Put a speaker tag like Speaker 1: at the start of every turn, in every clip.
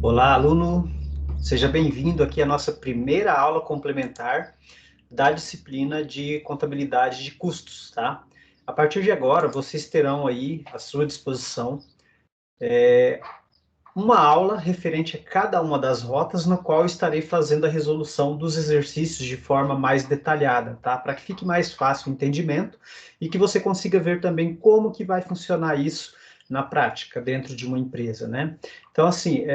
Speaker 1: Olá, aluno, seja bem-vindo aqui à nossa primeira aula complementar da disciplina de contabilidade de custos, tá? A partir de agora, vocês terão aí à sua disposição uma aula referente a cada uma das rotas, na qual eu estarei fazendo a resolução dos exercícios de forma mais detalhada, tá? Para que fique mais fácil o entendimento e que você consiga ver também como que vai funcionar isso na prática, dentro de uma empresa, né? Então, assim,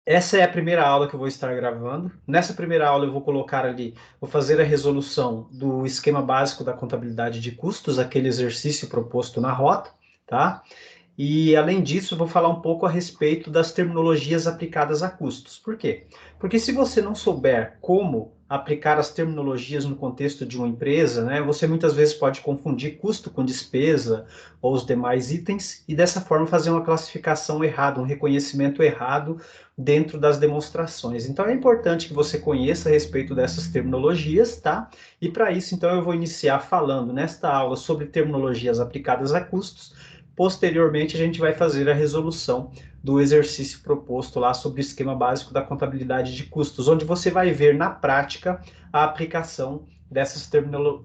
Speaker 1: essa é a primeira aula que eu vou estar gravando. Nessa primeira aula eu vou colocar ali, vou fazer a resolução do esquema básico da contabilidade de custos, aquele exercício proposto na rota, tá? E, além disso, vou falar um pouco a respeito das terminologias aplicadas a custos. Por quê? Porque se você não souber como aplicar as terminologias no contexto de uma empresa, né, você muitas vezes pode confundir custo com despesa ou os demais itens e, dessa forma, fazer uma classificação errada, um reconhecimento errado dentro das demonstrações. Então, é importante que você conheça a respeito dessas terminologias, tá? E, para isso, então, eu vou iniciar falando nesta aula sobre terminologias aplicadas a custos. Posteriormente, a gente vai fazer a resolução do exercício proposto lá sobre o esquema básico da contabilidade de custos, onde você vai ver na prática a aplicação dessas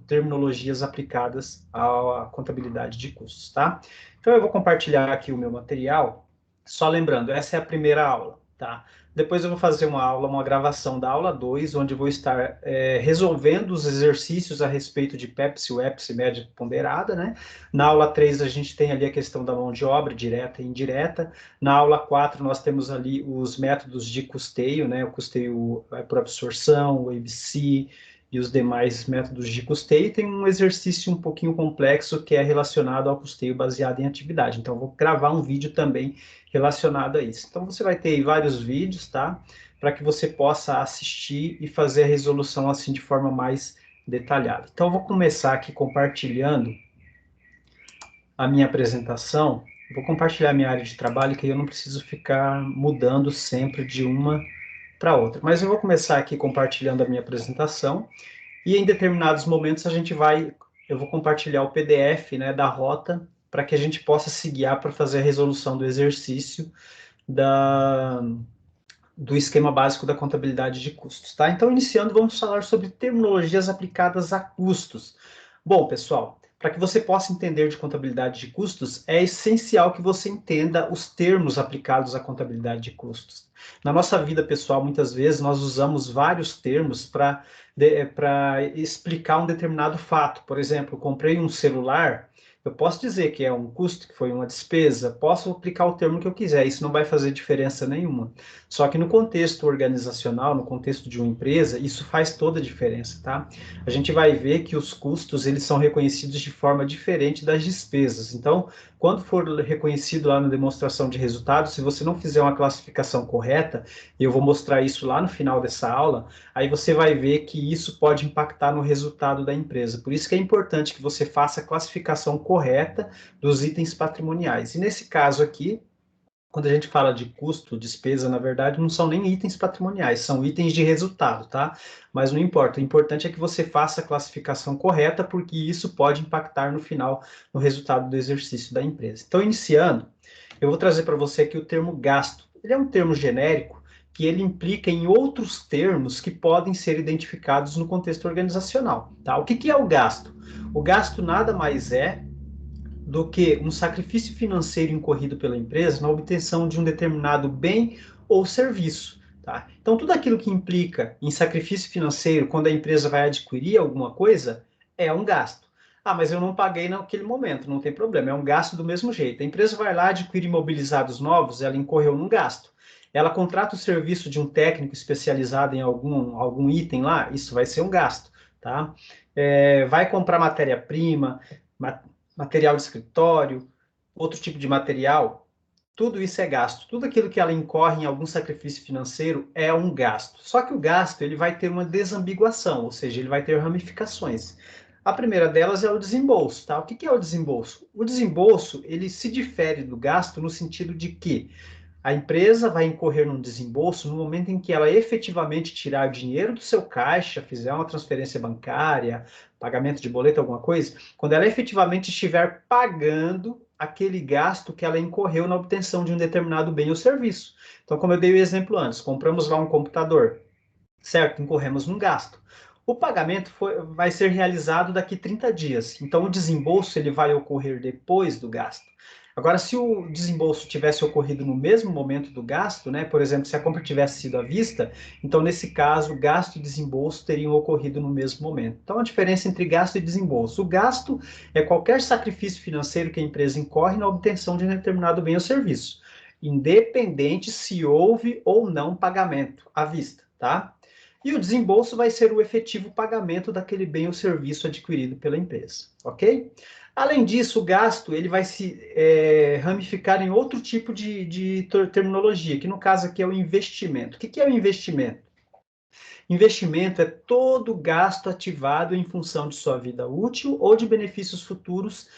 Speaker 1: terminologias aplicadas à contabilidade de custos, tá? Então, eu vou compartilhar aqui o meu material. Só lembrando, essa é a primeira aula, tá? Depois eu vou fazer uma aula, uma gravação da aula 2, onde eu vou estar resolvendo os exercícios a respeito de PEPS e WEPS, média ponderada, né? Na aula 3 a gente tem ali a questão da mão de obra, direta e indireta. Na aula 4 nós temos ali os métodos de custeio, né? O custeio por absorção, o ABC e os demais métodos de custeio. E tem um exercício um pouquinho complexo que é relacionado ao custeio baseado em atividade. Então, eu vou gravar um vídeo também relacionado a isso. Então, você vai ter aí vários vídeos, tá? Para que você possa assistir e fazer a resolução assim de forma mais detalhada. Então, eu vou começar aqui compartilhando a minha apresentação. Vou compartilhar minha área de trabalho, que eu não preciso ficar mudando sempre de uma para outra. Mas eu vou começar aqui compartilhando a minha apresentação e em determinados momentos eu vou compartilhar o PDF, né, da rota para que a gente possa se guiar para fazer a resolução do exercício da, do esquema básico da contabilidade de custos, tá? Então, iniciando, vamos falar sobre terminologias aplicadas a custos. Bom, pessoal, para que você possa entender de contabilidade de custos, é essencial que você entenda os termos aplicados à contabilidade de custos. Na nossa vida pessoal, muitas vezes, nós usamos vários termos para explicar um determinado fato. Por exemplo, comprei um celular, eu posso dizer que é um custo, que foi uma despesa, posso aplicar o termo que eu quiser, isso não vai fazer diferença nenhuma. Só que no contexto organizacional, no contexto de uma empresa, isso faz toda a diferença, tá? A gente vai ver que os custos, eles são reconhecidos de forma diferente das despesas. Então, quando for reconhecido lá na demonstração de resultados, se você não fizer uma classificação correta, e eu vou mostrar isso lá no final dessa aula, aí você vai ver que isso pode impactar no resultado da empresa. Por isso que é importante que você faça a classificação correta dos itens patrimoniais. E nesse caso aqui, quando a gente fala de custo, despesa, na verdade, não são nem itens patrimoniais, são itens de resultado, tá? Mas não importa, o importante é que você faça a classificação correta, porque isso pode impactar no final, no resultado do exercício da empresa. Então, iniciando, eu vou trazer para você aqui o termo gasto. Ele é um termo genérico que ele implica em outros termos que podem ser identificados no contexto organizacional, tá? O que que é o gasto? O gasto nada mais é do que um sacrifício financeiro incorrido pela empresa na obtenção de um determinado bem ou serviço. Tá? Então, tudo aquilo que implica em sacrifício financeiro quando a empresa vai adquirir alguma coisa é um gasto. Ah, mas eu não paguei naquele momento, não tem problema, é um gasto do mesmo jeito. A empresa vai lá, adquire imobilizados novos, ela incorreu num gasto. Ela contrata o serviço de um técnico especializado em algum item lá, isso vai ser um gasto. Tá? Vai comprar matéria-prima, material de escritório, outro tipo de material, tudo isso é gasto. Tudo aquilo que ela incorre em algum sacrifício financeiro é um gasto. Só que o gasto ele vai ter uma desambiguação, ou seja, ele vai ter ramificações. A primeira delas é o desembolso, tá? O que é o desembolso? O desembolso ele se difere do gasto no sentido de que a empresa vai incorrer num desembolso no momento em que ela efetivamente tirar dinheiro do seu caixa, fizer uma transferência bancária, pagamento de boleto, alguma coisa, quando ela efetivamente estiver pagando aquele gasto que ela incorreu na obtenção de um determinado bem ou serviço. Então, como eu dei o exemplo antes, compramos lá um computador, certo? Incorremos num gasto. O pagamento vai ser realizado daqui 30 dias. Então, o desembolso ele vai ocorrer depois do gasto. Agora, se o desembolso tivesse ocorrido no mesmo momento do gasto, né? Por exemplo, se a compra tivesse sido à vista, então, nesse caso, gasto e desembolso teriam ocorrido no mesmo momento. Então, a diferença entre gasto e desembolso. O gasto é qualquer sacrifício financeiro que a empresa incorre na obtenção de um determinado bem ou serviço, independente se houve ou não pagamento à vista, tá? E o desembolso vai ser o efetivo pagamento daquele bem ou serviço adquirido pela empresa, ok? Além disso, o gasto ele vai se ramificar em outro tipo de terminologia, que no caso aqui é o investimento. O que é o investimento? Investimento é todo gasto ativado em função de sua vida útil ou de benefícios futuros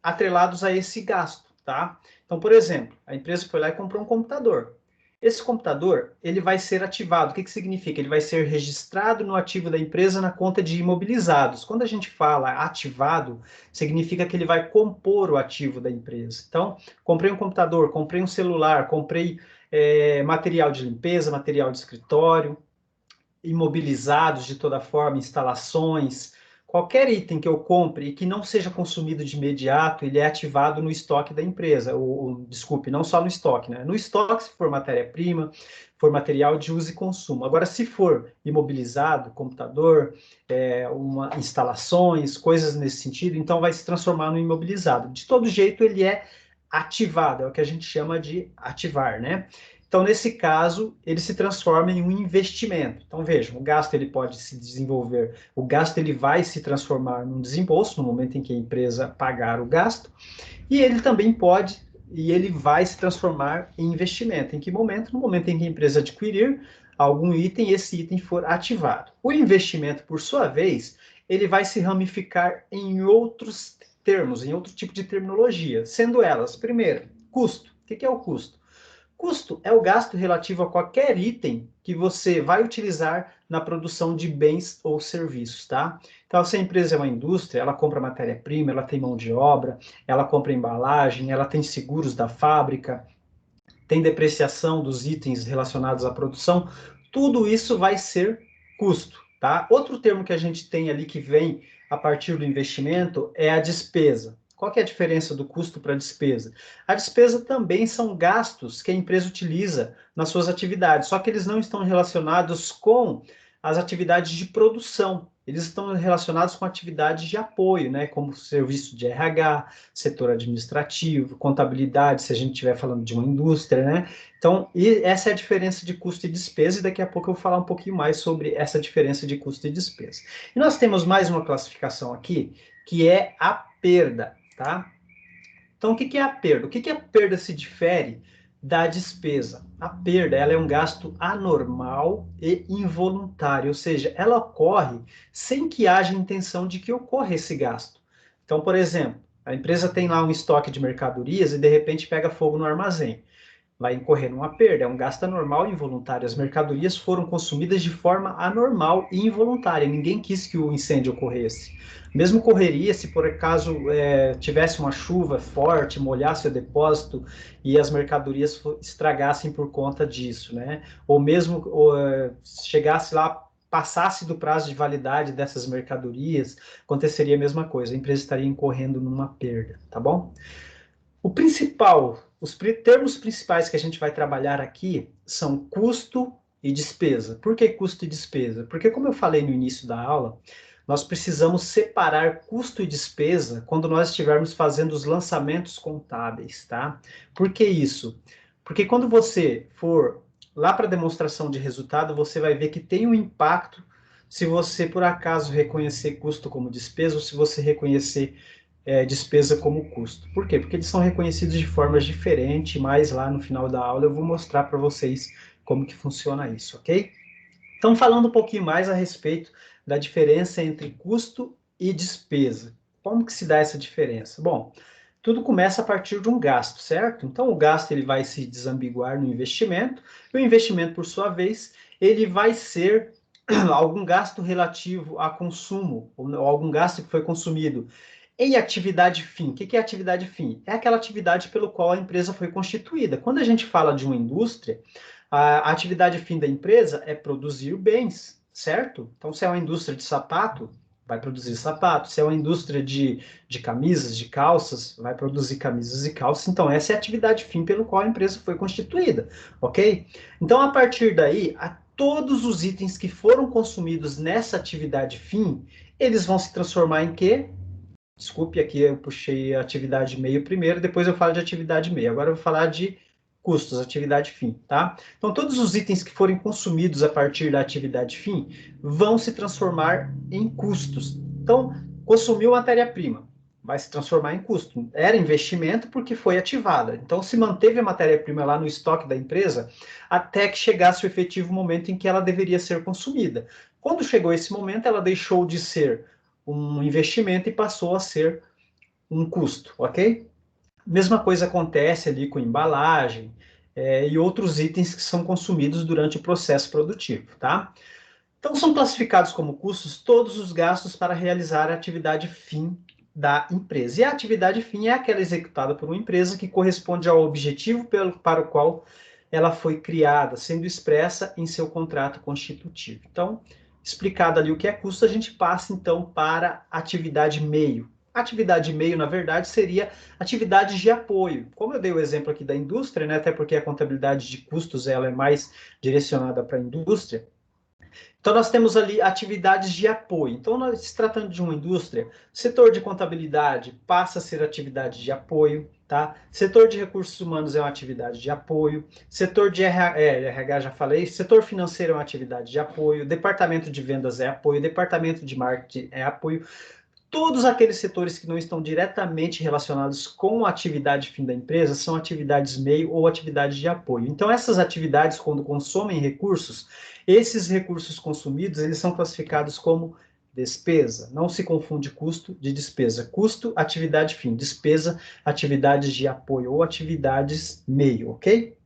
Speaker 1: atrelados a esse gasto, tá? Então, por exemplo, a empresa foi lá e comprou um computador. Esse computador, ele vai ser ativado. O que significa? Ele vai ser registrado no ativo da empresa na conta de imobilizados. Quando a gente fala ativado, significa que ele vai compor o ativo da empresa. Então, comprei um computador, comprei um celular, comprei material de limpeza, material de escritório, imobilizados de toda forma, instalações, qualquer item que eu compre e que não seja consumido de imediato, ele é ativado no estoque da empresa, desculpe, não só no estoque, né? No estoque, se for matéria-prima, for material de uso e consumo. Agora, se for imobilizado, computador, instalações, coisas nesse sentido, então vai se transformar no imobilizado. De todo jeito, ele é ativado, é o que a gente chama de ativar, né? Então, nesse caso, ele se transforma em um investimento. Então, vejam, o gasto ele pode se desenvolver, o gasto ele vai se transformar num desembolso no momento em que a empresa pagar o gasto, e ele também pode, e ele vai se transformar em investimento. Em que momento? No momento em que a empresa adquirir algum item e esse item for ativado. O investimento, por sua vez, ele vai se ramificar em outros termos, em outro tipo de terminologia, sendo elas, primeiro, custo. O que é o custo? Custo é o gasto relativo a qualquer item que você vai utilizar na produção de bens ou serviços, tá? Então, se a empresa é uma indústria, ela compra matéria-prima, ela tem mão de obra, ela compra embalagem, ela tem seguros da fábrica, tem depreciação dos itens relacionados à produção, tudo isso vai ser custo, tá? Outro termo que a gente tem ali que vem a partir do investimento é a despesa. Qual que é a diferença do custo para a despesa? A despesa também são gastos que a empresa utiliza nas suas atividades, só que eles não estão relacionados com as atividades de produção. Eles estão relacionados com atividades de apoio, né, como serviço de RH, setor administrativo, contabilidade, se a gente estiver falando de uma indústria, né? Então, essa é a diferença de custo e despesa, e daqui a pouco eu vou falar um pouquinho mais sobre essa diferença de custo e despesa. E nós temos mais uma classificação aqui, que é a perda, tá? Então, o que é a perda? O que a perda se difere da despesa? A perda, ela é um gasto anormal e involuntário, ou seja, ela ocorre sem que haja intenção de que ocorra esse gasto. Então, por exemplo, a empresa tem lá um estoque de mercadorias e de repente pega fogo no armazém, vai incorrer numa perda, é um gasto anormal e involuntário. As mercadorias foram consumidas de forma anormal e involuntária, ninguém quis que o incêndio ocorresse. Mesmo correria, se por acaso tivesse uma chuva forte, molhasse o depósito e as mercadorias estragassem por conta disso, né? Ou mesmo chegasse lá, passasse do prazo de validade dessas mercadorias, aconteceria a mesma coisa, a empresa estaria incorrendo numa perda, tá bom? O principal, os termos principais que a gente vai trabalhar aqui são custo e despesa. Por que custo e despesa? Porque, como eu falei no início da aula, nós precisamos separar custo e despesa quando nós estivermos fazendo os lançamentos contábeis, tá? Por que isso? Porque quando você for lá para a demonstração de resultado, você vai ver que tem um impacto se você, por acaso, reconhecer custo como despesa ou se você reconhecer despesa como custo. Por quê? Porque eles são reconhecidos de formas diferentes, mas lá no final da aula eu vou mostrar para vocês como que funciona isso, ok? Então, falando um pouquinho mais a respeito da diferença entre custo e despesa. Como que se dá essa diferença? Bom, tudo começa a partir de um gasto, certo? Então, o gasto ele vai se desambiguar no investimento, e o investimento, por sua vez, ele vai ser algum gasto relativo a consumo, ou algum gasto que foi consumido Em atividade fim, o que é atividade fim? É aquela atividade pelo qual a empresa foi constituída. Quando a gente fala de uma indústria, a atividade fim da empresa é produzir bens, certo? Então, se é uma indústria de sapato, vai produzir sapato. Se é uma indústria de camisas, de calças, vai produzir camisas e calças. Então, essa é a atividade fim pelo qual a empresa foi constituída, ok? Então, a partir daí, todos os itens que foram consumidos nessa atividade fim, eles vão se transformar em quê? Desculpe, aqui eu puxei a atividade meio primeiro, depois eu falo de atividade meio. Agora eu vou falar de custos, atividade fim, tá? Então, todos os itens que forem consumidos a partir da atividade fim vão se transformar em custos. Então, consumiu matéria-prima, vai se transformar em custo. Era investimento porque foi ativada. Então, se manteve a matéria-prima lá no estoque da empresa até que chegasse o efetivo momento em que ela deveria ser consumida. Quando chegou esse momento, ela deixou de ser um investimento e passou a ser um custo, ok? Mesma coisa acontece ali com embalagem e outros itens que são consumidos durante o processo produtivo, tá? Então, são classificados como custos todos os gastos para realizar a atividade fim da empresa. E a atividade fim é aquela executada por uma empresa que corresponde ao objetivo para o qual ela foi criada, sendo expressa em seu contrato constitutivo. Então, explicado ali o que é custo, a gente passa então para atividade meio. Atividade meio, na verdade, seria atividades de apoio. Como eu dei o exemplo aqui da indústria, né, até porque a contabilidade de custos ela é mais direcionada para a indústria, então, nós temos ali atividades de apoio. Então, nós, se tratando de uma indústria, setor de contabilidade passa a ser atividade de apoio, tá? Setor de recursos humanos é uma atividade de apoio. Setor de RH, já falei. Setor financeiro é uma atividade de apoio. Departamento de vendas é apoio. Departamento de marketing é apoio. Todos aqueles setores que não estão diretamente relacionados com a atividade fim da empresa são atividades meio ou atividades de apoio. Então, essas atividades, quando consomem recursos, esses recursos consumidos, eles são classificados como despesa. Não se confunde custo de despesa. Custo, atividade fim. Despesa, atividades de apoio ou atividades meio, ok?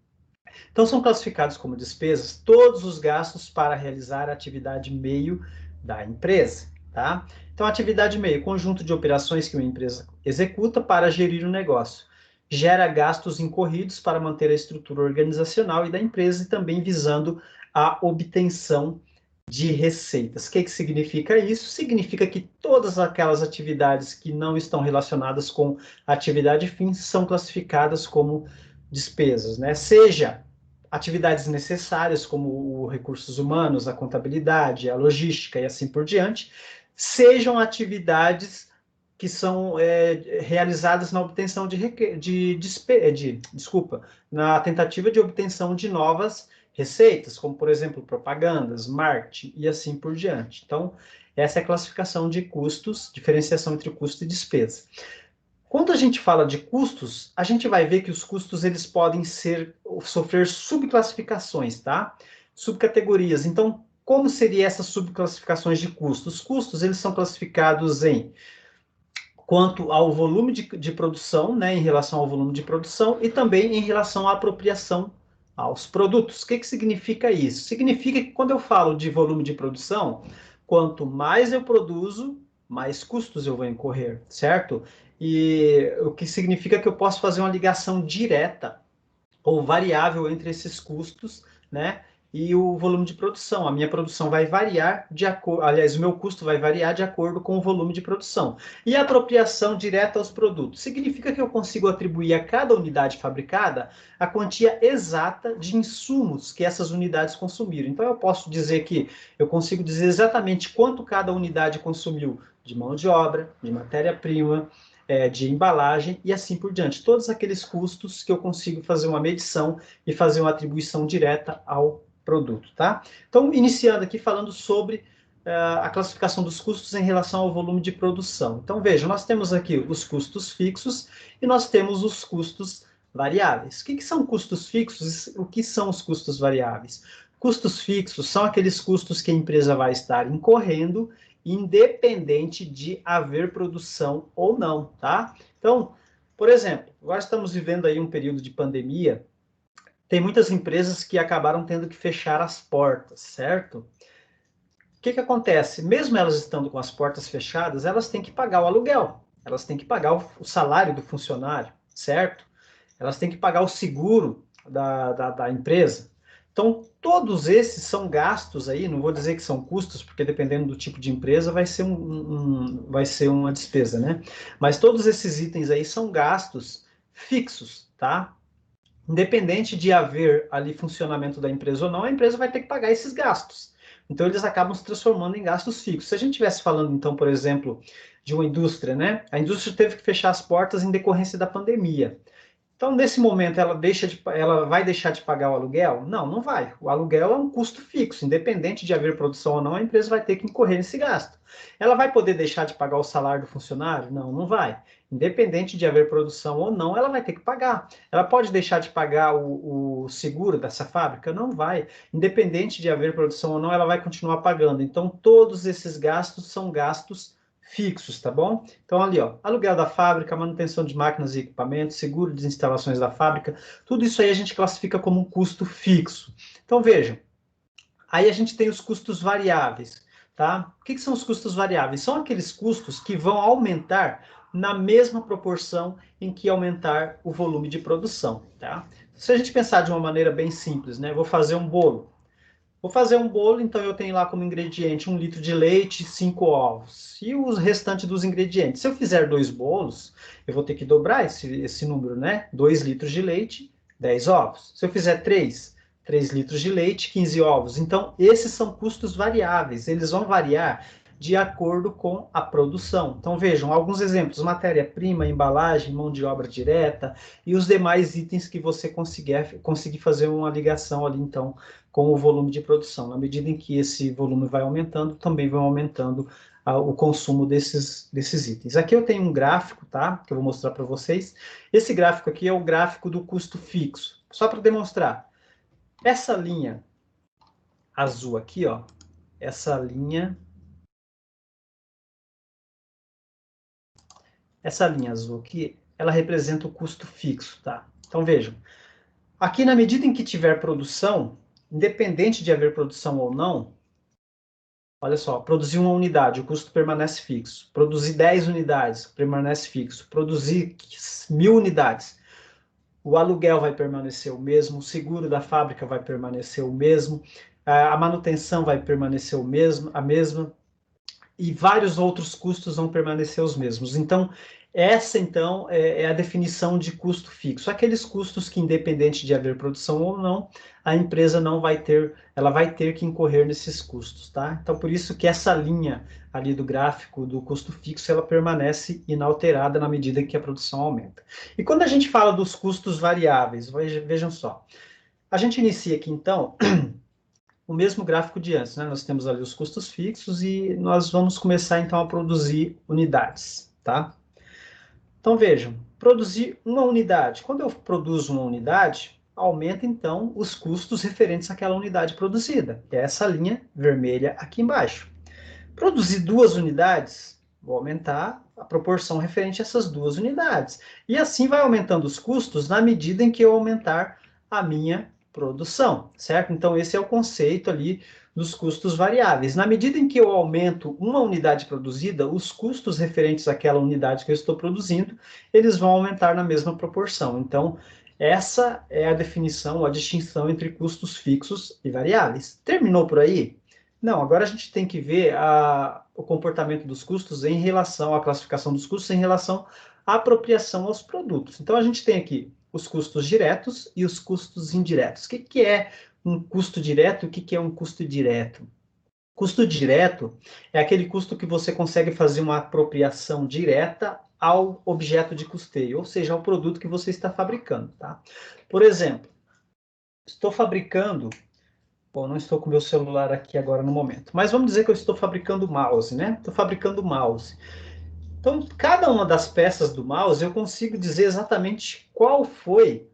Speaker 1: Então, são classificados como despesas todos os gastos para realizar a atividade meio da empresa, tá? Então, atividade meio, conjunto de operações que uma empresa executa para gerir o negócio. Gera gastos incorridos para manter a estrutura organizacional e da empresa e também visando a obtenção de receitas. O que significa isso? Significa que todas aquelas atividades que não estão relacionadas com atividade fim são classificadas como despesas, né? Seja atividades necessárias, como os recursos humanos, a contabilidade, a logística e assim por diante, sejam atividades que são realizadas na obtenção na tentativa de obtenção de novas receitas, como, por exemplo, propagandas, marketing e assim por diante. Então, essa é a classificação de custos, diferenciação entre custo e despesa. Quando a gente fala de custos, a gente vai ver que os custos eles podem sofrer subclassificações, tá? Subcategorias. Então, como seriam essas subclassificações de custos? Os custos eles são classificados em quanto ao volume de produção, né, em relação ao volume de produção e também em relação à apropriação aos produtos. O que significa isso? Significa que quando eu falo de volume de produção, quanto mais eu produzo, mais custos eu vou incorrer, certo? E o que significa que eu posso fazer uma ligação direta ou variável entre esses custos, né? E o volume de produção. A minha produção vai variar de acordo, aliás, o meu custo vai variar de acordo com o volume de produção. E a apropriação direta aos produtos significa que eu consigo atribuir a cada unidade fabricada a quantia exata de insumos que essas unidades consumiram. Então eu posso dizer que eu consigo dizer exatamente quanto cada unidade consumiu de mão de obra, de matéria-prima, de embalagem e assim por diante. Todos aqueles custos que eu consigo fazer uma medição e fazer uma atribuição direta ao produto, tá? Então, iniciando aqui falando sobre a classificação dos custos em relação ao volume de produção. Então, veja, nós temos aqui os custos fixos e nós temos os custos variáveis. O que são custos fixos? O que são os custos variáveis? Custos fixos são aqueles custos que a empresa vai estar incorrendo independente de haver produção ou não, tá? Então, por exemplo, agora estamos vivendo aí um período de pandemia, tem muitas empresas que acabaram tendo que fechar as portas, certo? O que acontece? Mesmo elas estando com as portas fechadas, elas têm que pagar o aluguel, elas têm que pagar o salário do funcionário, certo? Elas têm que pagar o seguro da empresa. Então, todos esses são gastos aí, não vou dizer que são custos, porque dependendo do tipo de empresa vai ser, vai ser uma despesa, né? Mas todos esses itens aí são gastos fixos, tá? Independente de haver ali funcionamento da empresa ou não, a empresa vai ter que pagar esses gastos. Então, eles acabam se transformando em gastos fixos. Se a gente estivesse falando, então, por exemplo, de uma indústria, né? A indústria teve que fechar as portas em decorrência da pandemia. Então, nesse momento, ela vai deixar de pagar o aluguel? Não, não vai. O aluguel é um custo fixo, independente de haver produção ou não, a empresa vai ter que incorrer nesse gasto. Ela vai poder deixar de pagar o salário do funcionário? Não, não vai. Independente de haver produção ou não, ela vai ter que pagar. Ela pode deixar de pagar o seguro dessa fábrica? Não vai. Independente de haver produção ou não, ela vai continuar pagando. Então, todos esses gastos são gastos fixos, tá bom? Então, ali, ó, aluguel da fábrica, manutenção de máquinas e equipamentos, seguro de instalações da fábrica, tudo isso aí a gente classifica como um custo fixo. Então, vejam, aí a gente tem os custos variáveis, tá? O que são os custos variáveis? São aqueles custos que vão aumentar na mesma proporção em que aumentar o volume de produção, tá? Se a gente pensar de uma maneira bem simples, né? Vou fazer um bolo. Vou fazer um bolo, então eu tenho lá como ingrediente 1 litro de leite, 5 ovos e o restante dos ingredientes. Se eu fizer 2 bolos, eu vou ter que dobrar esse número, né? 2 litros de leite, 10 ovos. Se eu fizer 3 litros de leite, 15 ovos. Então, esses são custos variáveis, eles vão variar de acordo com a produção. Então, vejam, alguns exemplos: matéria-prima, embalagem, mão de obra direta e os demais itens que você conseguir fazer uma ligação ali, então, com o volume de produção. Na medida em que esse volume vai aumentando, também vai aumentando o consumo desses itens. Aqui eu tenho um gráfico, tá? Que eu vou mostrar para vocês. Esse gráfico aqui é o gráfico do custo fixo. Só para demonstrar. Essa linha azul aqui, ó, essa linha azul aqui, ela representa o custo fixo, tá? Então vejam, aqui na medida em que tiver produção, independente de haver produção ou não, olha só, produzir 1 unidade, o custo permanece fixo. Produzir 10 unidades, permanece fixo. Produzir 1000 unidades, o aluguel vai permanecer o mesmo, o seguro da fábrica vai permanecer o mesmo, a manutenção vai permanecer a mesma, e vários outros custos vão permanecer os mesmos. Então, essa então é a definição de custo fixo. Aqueles custos que, independente de haver produção ou não, a empresa não vai ter, ela vai ter que incorrer nesses custos, tá? Então, por isso que essa linha ali do gráfico do custo fixo, ela permanece inalterada na medida que a produção aumenta. E quando a gente fala dos custos variáveis, vejam só, a gente inicia aqui então o mesmo gráfico de antes, né? Nós temos ali os custos fixos e nós vamos começar então a produzir unidades, tá? Então vejam, produzir uma unidade. Quando eu produzo uma unidade, aumenta então os custos referentes àquela unidade produzida, que é essa linha vermelha aqui embaixo. Produzir 2 unidades, vou aumentar a proporção referente a essas 2 unidades. E assim vai aumentando os custos na medida em que eu aumentar a minha produção, certo? Então, esse é o conceito ali dos custos variáveis. Na medida em que eu aumento uma unidade produzida, os custos referentes àquela unidade que eu estou produzindo, eles vão aumentar na mesma proporção. Então, essa é a definição, a distinção entre custos fixos e variáveis. Terminou por aí? Não, agora a gente tem que ver o comportamento dos custos em relação à classificação dos custos em relação à apropriação aos produtos. Então, a gente tem aqui os custos diretos e os custos indiretos. O que é um custo direto e o que é um custo direto? Custo direto é aquele custo que você consegue fazer uma apropriação direta ao objeto de custeio, ou seja, ao produto que você está fabricando, tá? Por exemplo, estou fabricando. Bom, não estou com meu celular aqui agora no momento, mas vamos dizer que eu estou fabricando mouse, né? Estou fabricando mouse. Então, cada uma das peças do mouse eu consigo dizer exatamente qual foi.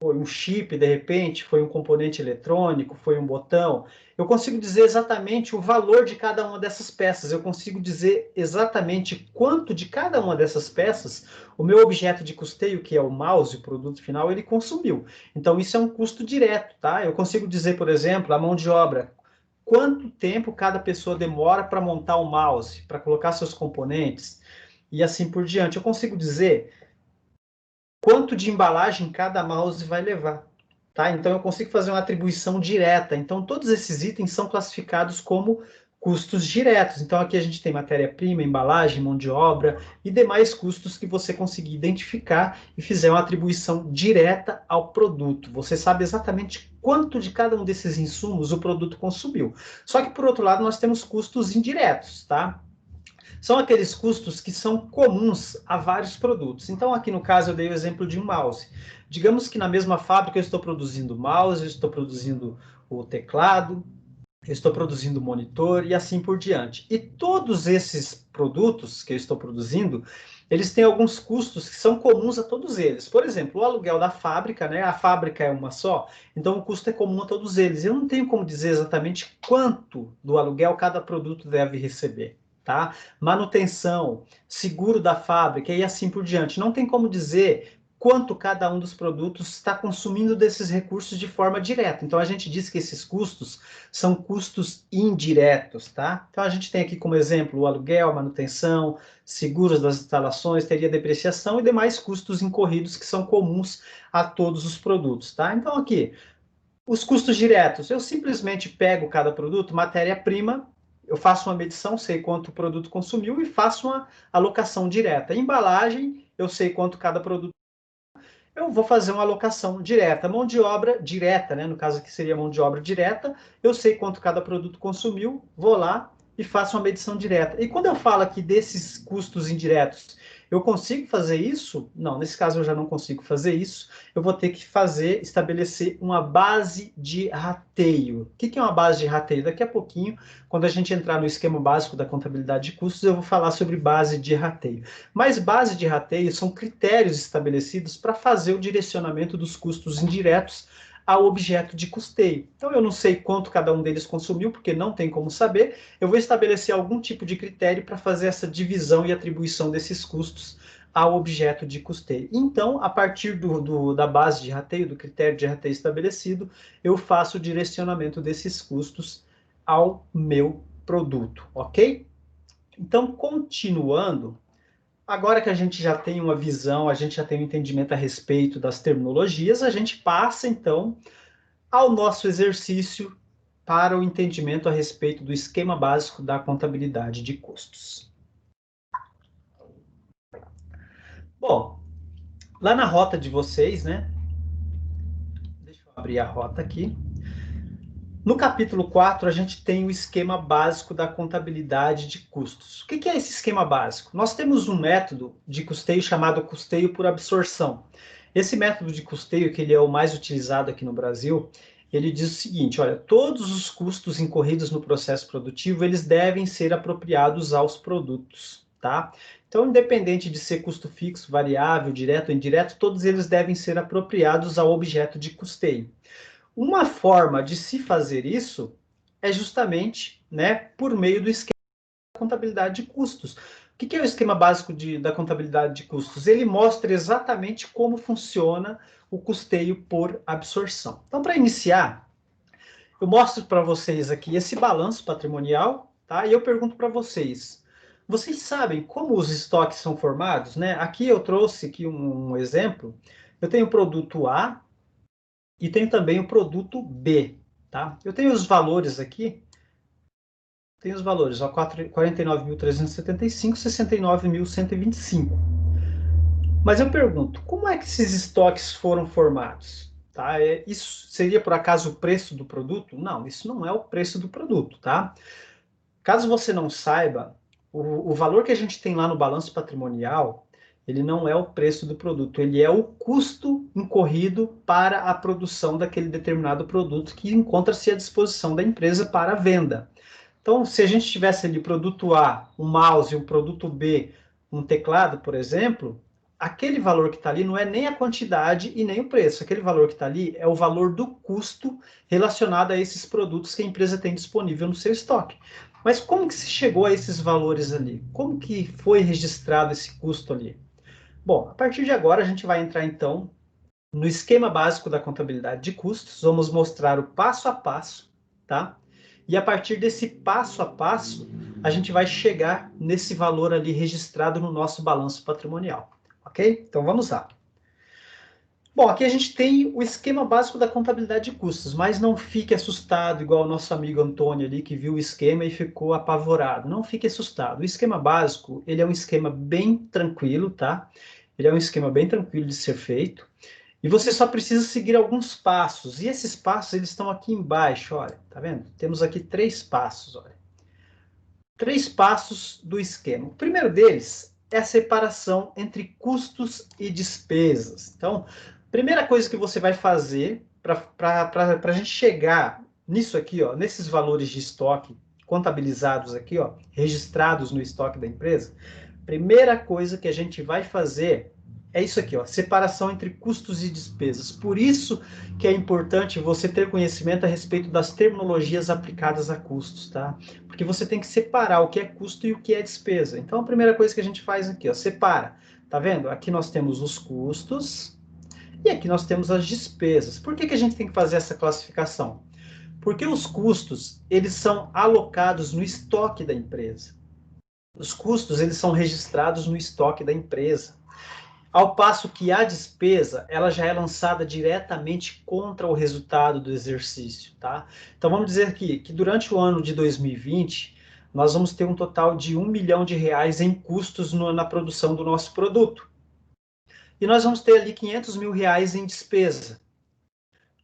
Speaker 1: Foi um chip, de repente, foi um componente eletrônico, foi um botão. Eu consigo dizer exatamente o valor de cada uma dessas peças. Eu consigo dizer exatamente quanto de cada uma dessas peças o meu objeto de custeio, que é o mouse, o produto final, ele consumiu. Então, isso é um custo direto, tá? Eu consigo dizer, por exemplo, a mão de obra. Quanto tempo cada pessoa demora para montar o mouse, para colocar seus componentes? e assim por diante. Eu consigo dizer quanto de embalagem cada mouse vai levar. Tá? Então, eu consigo fazer uma atribuição direta. Então, todos esses itens são classificados como custos diretos. Então, aqui a gente tem matéria-prima, embalagem, mão de obra e demais custos que você conseguir identificar e fizer uma atribuição direta ao produto. Você sabe exatamente quanto de cada um desses insumos o produto consumiu. Só que, por outro lado, nós temos custos indiretos, tá? São aqueles custos que são comuns a vários produtos. Então, aqui no caso, eu dei o exemplo de um mouse. Digamos que na mesma fábrica eu estou produzindo mouse, eu estou produzindo o teclado, eu estou produzindo monitor e assim por diante. E todos esses produtos que eu estou produzindo, eles têm alguns custos que são comuns a todos eles. Por exemplo, o aluguel da fábrica, né? A fábrica é uma só, então o custo é comum a todos eles. Eu não tenho como dizer exatamente quanto do aluguel cada produto deve receber. Tá? Manutenção, seguro da fábrica e assim por diante. Não tem como dizer quanto cada um dos produtos está consumindo desses recursos de forma direta. Então, a gente diz que esses custos são custos indiretos, tá? Então, a gente tem aqui como exemplo o aluguel, a manutenção, seguros das instalações, teria depreciação e demais custos incorridos que são comuns a todos os produtos, tá? Então, aqui, os custos diretos, eu simplesmente pego cada produto, matéria-prima, eu faço uma medição, sei quanto o produto consumiu e faço uma alocação direta. Embalagem, eu sei quanto cada produto. Eu vou fazer uma alocação direta. Mão de obra direta, né? No caso aqui seria mão de obra direta. Eu sei quanto cada produto consumiu, vou lá e faço uma medição direta. E quando eu falo aqui desses custos indiretos, eu consigo fazer isso? Não, nesse caso eu já não consigo fazer isso. Eu vou ter que estabelecer uma base de rateio. O que é uma base de rateio? Daqui a pouquinho, quando a gente entrar no esquema básico da contabilidade de custos, eu vou falar sobre base de rateio. Mas base de rateio são critérios estabelecidos para fazer o direcionamento dos custos indiretos ao objeto de custeio. Então, eu não sei quanto cada um deles consumiu, porque não tem como saber. Eu vou estabelecer algum tipo de critério para fazer essa divisão e atribuição desses custos ao objeto de custeio. Então, a partir da base de rateio, do critério de rateio estabelecido, eu faço o direcionamento desses custos ao meu produto, ok? Então, continuando, agora que a gente já tem uma visão, a gente já tem um entendimento a respeito das terminologias, a gente passa então ao nosso exercício para o entendimento a respeito do esquema básico da contabilidade de custos. Bom, lá na rota de vocês, né? Deixa eu abrir a rota aqui. No capítulo 4, a gente tem o esquema básico da contabilidade de custos. O que é esse esquema básico? Nós temos um método de custeio chamado custeio por absorção. Esse método de custeio, que ele é o mais utilizado aqui no Brasil, ele diz o seguinte, olha, todos os custos incorridos no processo produtivo, eles devem ser apropriados aos produtos, tá? Então, independente de ser custo fixo, variável, direto ou indireto, todos eles devem ser apropriados ao objeto de custeio. Uma forma de se fazer isso é justamente, né, por meio do esquema da contabilidade de custos. O que é o esquema básico da contabilidade de custos? Ele mostra exatamente como funciona o custeio por absorção. Então, para iniciar, eu mostro para vocês aqui esse balanço patrimonial, tá? E eu pergunto para vocês, vocês sabem como os estoques são formados, né? Aqui eu trouxe aqui um exemplo. Eu tenho o produto A, e tem também o produto B, tá? Eu tenho os valores aqui, tem os valores, ó, 49.375, 69.125. Mas eu pergunto, como é que esses estoques foram formados? Tá? Isso seria, por acaso, o preço do produto? Não, isso não é o preço do produto, tá? Caso você não saiba, o valor que a gente tem lá no balanço patrimonial, ele não é o preço do produto, ele é o custo incorrido para a produção daquele determinado produto que encontra-se à disposição da empresa para venda. Então, se a gente tivesse ali produto A, um mouse, e um produto B, um teclado, por exemplo, aquele valor que está ali não é nem a quantidade e nem o preço. Aquele valor que está ali é o valor do custo relacionado a esses produtos que a empresa tem disponível no seu estoque. Mas como que se chegou a esses valores ali? Como que foi registrado esse custo ali? Bom, a partir de agora a gente vai entrar então no esquema básico da contabilidade de custos. Vamos mostrar o passo a passo, tá? E a partir desse passo a passo, a gente vai chegar nesse valor ali registrado no nosso balanço patrimonial, ok? Então, vamos lá. Bom, aqui a gente tem o esquema básico da contabilidade de custos, mas não fique assustado, igual o nosso amigo Antônio ali, que viu o esquema e ficou apavorado. Não fique assustado. O esquema básico, ele é um esquema bem tranquilo, tá? Ele é um esquema bem tranquilo de ser feito. E você só precisa seguir alguns passos. E esses passos, eles estão aqui embaixo, olha. Tá vendo? Temos aqui 3 passos, olha. 3 passos do esquema. O primeiro deles é a separação entre custos e despesas. Então, primeira coisa que você vai fazer para a gente chegar nisso aqui, ó, nesses valores de estoque contabilizados aqui, ó, registrados no estoque da empresa, primeira coisa que a gente vai fazer é isso aqui, ó, separação entre custos e despesas. Por isso que é importante você ter conhecimento a respeito das terminologias aplicadas a custos, tá? Porque você tem que separar o que é custo e o que é despesa. Então, a primeira coisa que a gente faz aqui, ó, separa. Tá vendo? Aqui nós temos os custos e aqui nós temos as despesas. Por que que a gente tem que fazer essa classificação? Porque os custos, eles são alocados no estoque da empresa. Os custos, eles são registrados no estoque da empresa. Ao passo que a despesa, ela já é lançada diretamente contra o resultado do exercício, tá? Então, vamos dizer aqui que durante o ano de 2020, nós vamos ter um total de R$ 1 milhão em custos na produção do nosso produto. E nós vamos ter ali R$ 500 mil em despesa.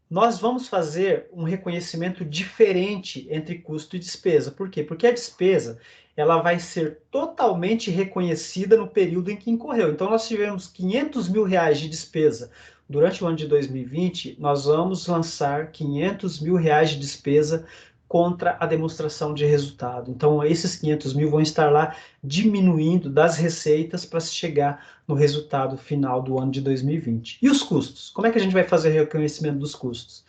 Speaker 1: Nós vamos fazer um reconhecimento diferente entre custo e despesa. Por quê? Porque a despesa, ela vai ser totalmente reconhecida no período em que incorreu. Então, nós tivemos R$ 500 mil de despesa durante o ano de 2020, nós vamos lançar R$ 500 mil de despesa contra a demonstração de resultado. Então, esses 500 mil vão estar lá diminuindo das receitas para se chegar no resultado final do ano de 2020. E os custos? Como é que a gente vai fazer o reconhecimento dos custos?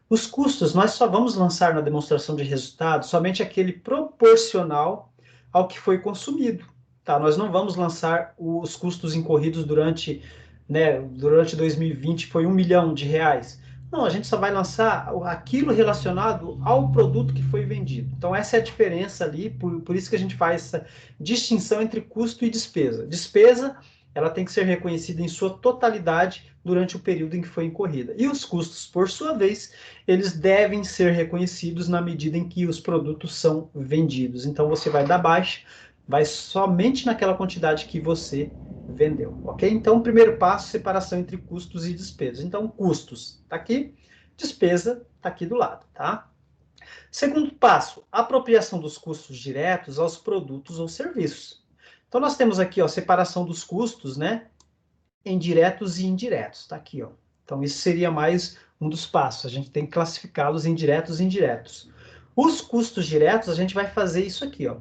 Speaker 1: Os custos, nós só vamos lançar na demonstração de resultado somente aquele proporcional ao que foi consumido. Tá? Nós não vamos lançar os custos incorridos durante 2020, foi R$ 1 milhão. Não, a gente só vai lançar aquilo relacionado ao produto que foi vendido. Então, essa é a diferença ali, por isso que a gente faz essa distinção entre custo e despesa. Despesa, ela tem que ser reconhecida em sua totalidade durante o período em que foi incorrida. E os custos, por sua vez, eles devem ser reconhecidos na medida em que os produtos são vendidos. Então, você vai dar baixa, vai somente naquela quantidade que você vendeu, ok? Então, o primeiro passo, separação entre custos e despesas. Então, custos está aqui, despesa está aqui do lado, tá? Segundo passo, apropriação dos custos diretos aos produtos ou serviços. Então, nós temos aqui, ó, separação dos custos, né, em diretos e indiretos, tá aqui, ó. Então, isso seria mais um dos passos, a gente tem que classificá-los em diretos e indiretos. Os custos diretos, a gente vai fazer isso aqui, ó.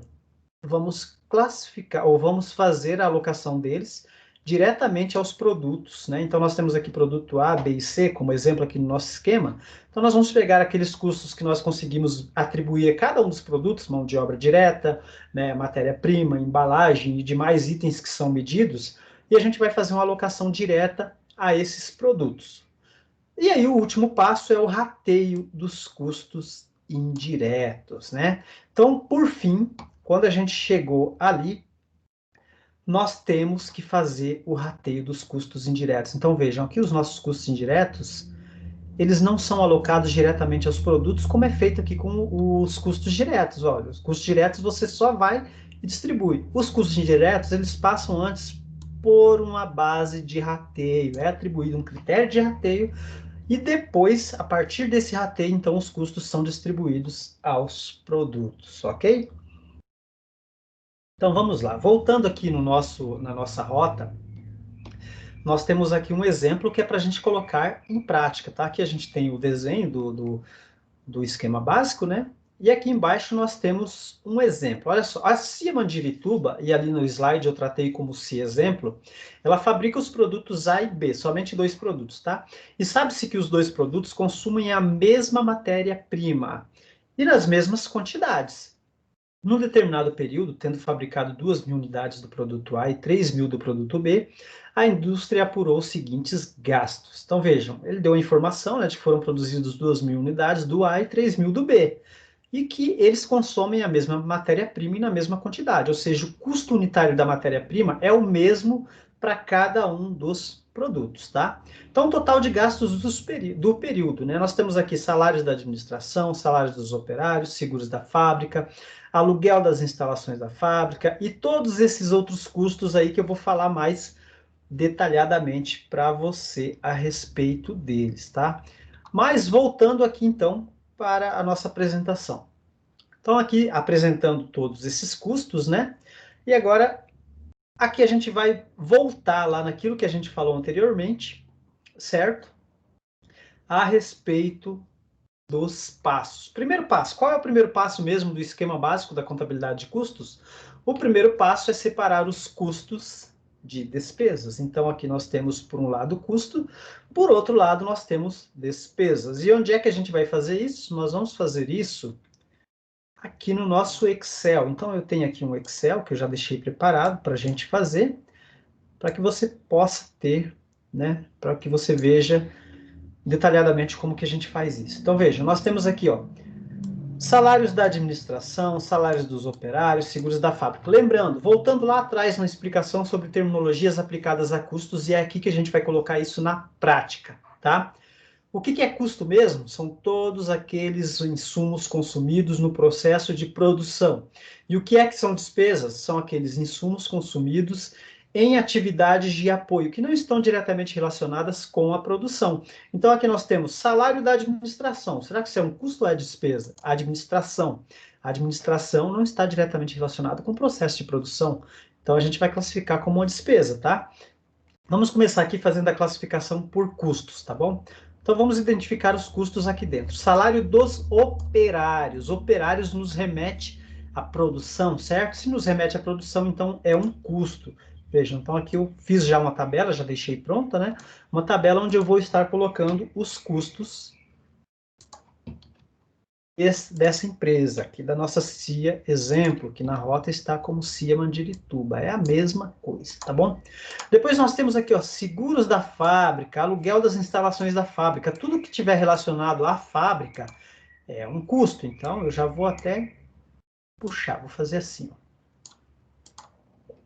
Speaker 1: Vamos classificar, ou vamos fazer a alocação deles diretamente aos produtos, né? Então, nós temos aqui produto A, B e C, como exemplo aqui no nosso esquema. Então, nós vamos pegar aqueles custos que nós conseguimos atribuir a cada um dos produtos, mão de obra direta, né, matéria-prima, embalagem e demais itens que são medidos, e a gente vai fazer uma alocação direta a esses produtos. E aí, o último passo é o rateio dos custos indiretos, né? Então, por fim, quando a gente chegou ali, nós temos que fazer o rateio dos custos indiretos. Então, vejam, aqui os nossos custos indiretos, eles não são alocados diretamente aos produtos, como é feito aqui com os custos diretos. Olha, os custos diretos você só vai e distribui. Os custos indiretos, eles passam antes por uma base de rateio. É atribuído um critério de rateio e depois, a partir desse rateio, então, os custos são distribuídos aos produtos, ok? Então, vamos lá. Voltando aqui na nossa rota, nós temos aqui um exemplo que é para a gente colocar em prática, tá? Aqui a gente tem o desenho do esquema básico, né? E aqui embaixo nós temos um exemplo. Olha só, a Cia Mandirituba, e ali no slide eu tratei como Cia exemplo, ela fabrica os produtos A e B, somente 2 produtos, tá? E sabe-se que os 2 produtos consumem a mesma matéria-prima e nas mesmas quantidades. Num determinado período, tendo fabricado 2.000 unidades do produto A e 3.000 do produto B, a indústria apurou os seguintes gastos. Então vejam, ele deu a informação, né, de que foram produzidas 2.000 unidades do A e 3.000 do B. e que eles consomem a mesma matéria-prima e na mesma quantidade, ou seja, o custo unitário da matéria-prima é o mesmo para cada um dos produtos, tá? Então, total de gastos do período, né? Nós temos aqui salários da administração, salários dos operários, seguros da fábrica, aluguel das instalações da fábrica e todos esses outros custos aí que eu vou falar mais detalhadamente para você a respeito deles, tá? Mas voltando aqui então para a nossa apresentação. Então aqui apresentando todos esses custos, né? E agora aqui a gente vai voltar lá naquilo que a gente falou anteriormente, certo? A respeito dos passos. Primeiro passo, qual é o primeiro passo mesmo do esquema básico da contabilidade de custos? O primeiro passo é separar os custos de despesas. Então, aqui nós temos, por um lado, o custo, por outro lado, nós temos despesas. E onde é que a gente vai fazer isso? Nós vamos fazer isso aqui no nosso Excel. Então, eu tenho aqui um Excel que eu já deixei preparado para a gente fazer, para que você possa ter, né, para que você veja detalhadamente como que a gente faz isso. Então, veja, nós temos aqui, ó, salários da administração, salários dos operários, seguros da fábrica. Lembrando, voltando lá atrás na explicação sobre terminologias aplicadas a custos, e é aqui que a gente vai colocar isso na prática, tá? O que é custo mesmo? São todos aqueles insumos consumidos no processo de produção. E o que é que são despesas? São aqueles insumos consumidos em atividades de apoio, que não estão diretamente relacionadas com a produção. Então, aqui nós temos salário da administração. Será que isso é um custo ou é despesa? Administração. A administração não está diretamente relacionada com o processo de produção. Então, a gente vai classificar como uma despesa, tá? Vamos começar aqui fazendo a classificação por custos, tá bom? Então, vamos identificar os custos aqui dentro. Salário dos operários. Operários nos remete à produção, certo? Se nos remete à produção, então é um custo. Vejam, então aqui eu fiz já uma tabela, já deixei pronta, né? Uma tabela onde eu vou estar colocando os custos dessa empresa, aqui da nossa CIA Exemplo, que na rota está como CIA Mandirituba. É a mesma coisa, tá bom? Depois nós temos aqui, ó, seguros da fábrica, aluguel das instalações da fábrica. Tudo que tiver relacionado à fábrica é um custo. Então, eu já vou até puxar, vou fazer assim, ó.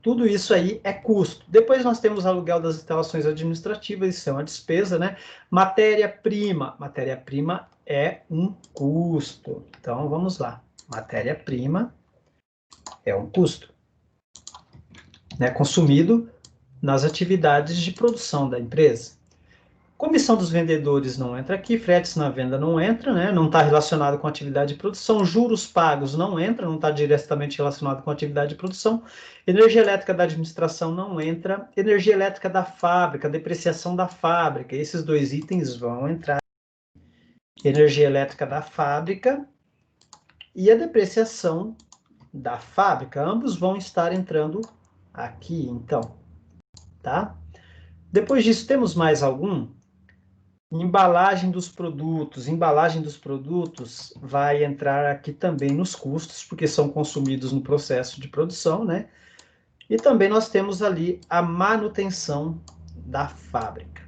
Speaker 1: Tudo isso aí é custo. Depois nós temos aluguel das instalações administrativas, isso é uma despesa, né? Matéria-prima. Matéria-prima é um custo. Então, vamos lá. Matéria-prima é um custo, né? Consumido nas atividades de produção da empresa. Comissão dos vendedores não entra aqui, fretes na venda não entra, né? Não está relacionado com atividade de produção, juros pagos não entra, não está diretamente relacionado com atividade de produção, energia elétrica da administração não entra, energia elétrica da fábrica, depreciação da fábrica, esses dois itens vão entrar. Energia elétrica da fábrica e a depreciação da fábrica, ambos vão estar entrando aqui, então, tá? Depois disso, temos mais algum? Embalagem dos produtos. Embalagem dos produtos vai entrar aqui também nos custos, porque são consumidos no processo de produção, né? E também nós temos ali a manutenção da fábrica.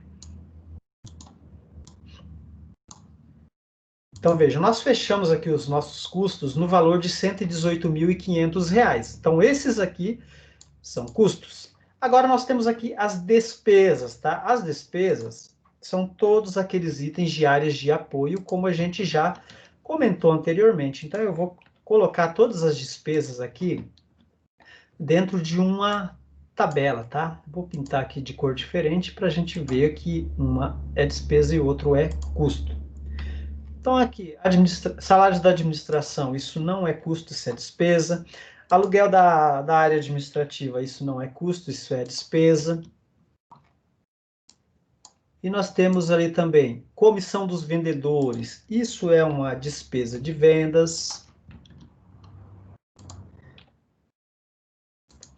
Speaker 1: Então, veja, nós fechamos aqui os nossos custos no valor de R$ 118.500. Então, esses aqui são custos. Agora, nós temos aqui as despesas, tá? As despesas são todos aqueles itens de áreas de apoio, como a gente já comentou anteriormente. Então, eu vou colocar todas as despesas aqui dentro de uma tabela, tá? Vou pintar aqui de cor diferente para a gente ver que uma é despesa e o outro é custo. Então, aqui, salários da administração, isso não é custo, isso é despesa. Aluguel da área administrativa, isso não é custo, isso é despesa. E nós temos ali também comissão dos vendedores, isso é uma despesa de vendas.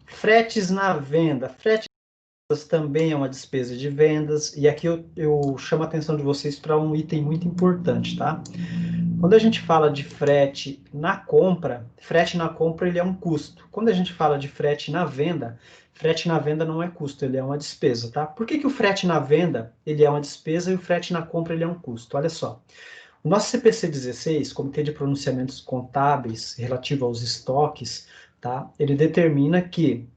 Speaker 1: Fretes na venda, fretes também é uma despesa de vendas. E aqui eu chamo a atenção de vocês para um item muito importante, tá? Quando a gente fala de frete na compra ele é um custo. Quando a gente fala de frete na venda não é custo, ele é uma despesa, tá? Por que o frete na venda ele é uma despesa e o frete na compra ele é um custo? Olha só. O nosso CPC 16, Comitê de Pronunciamentos Contábeis, relativo aos estoques, tá? Ele determina que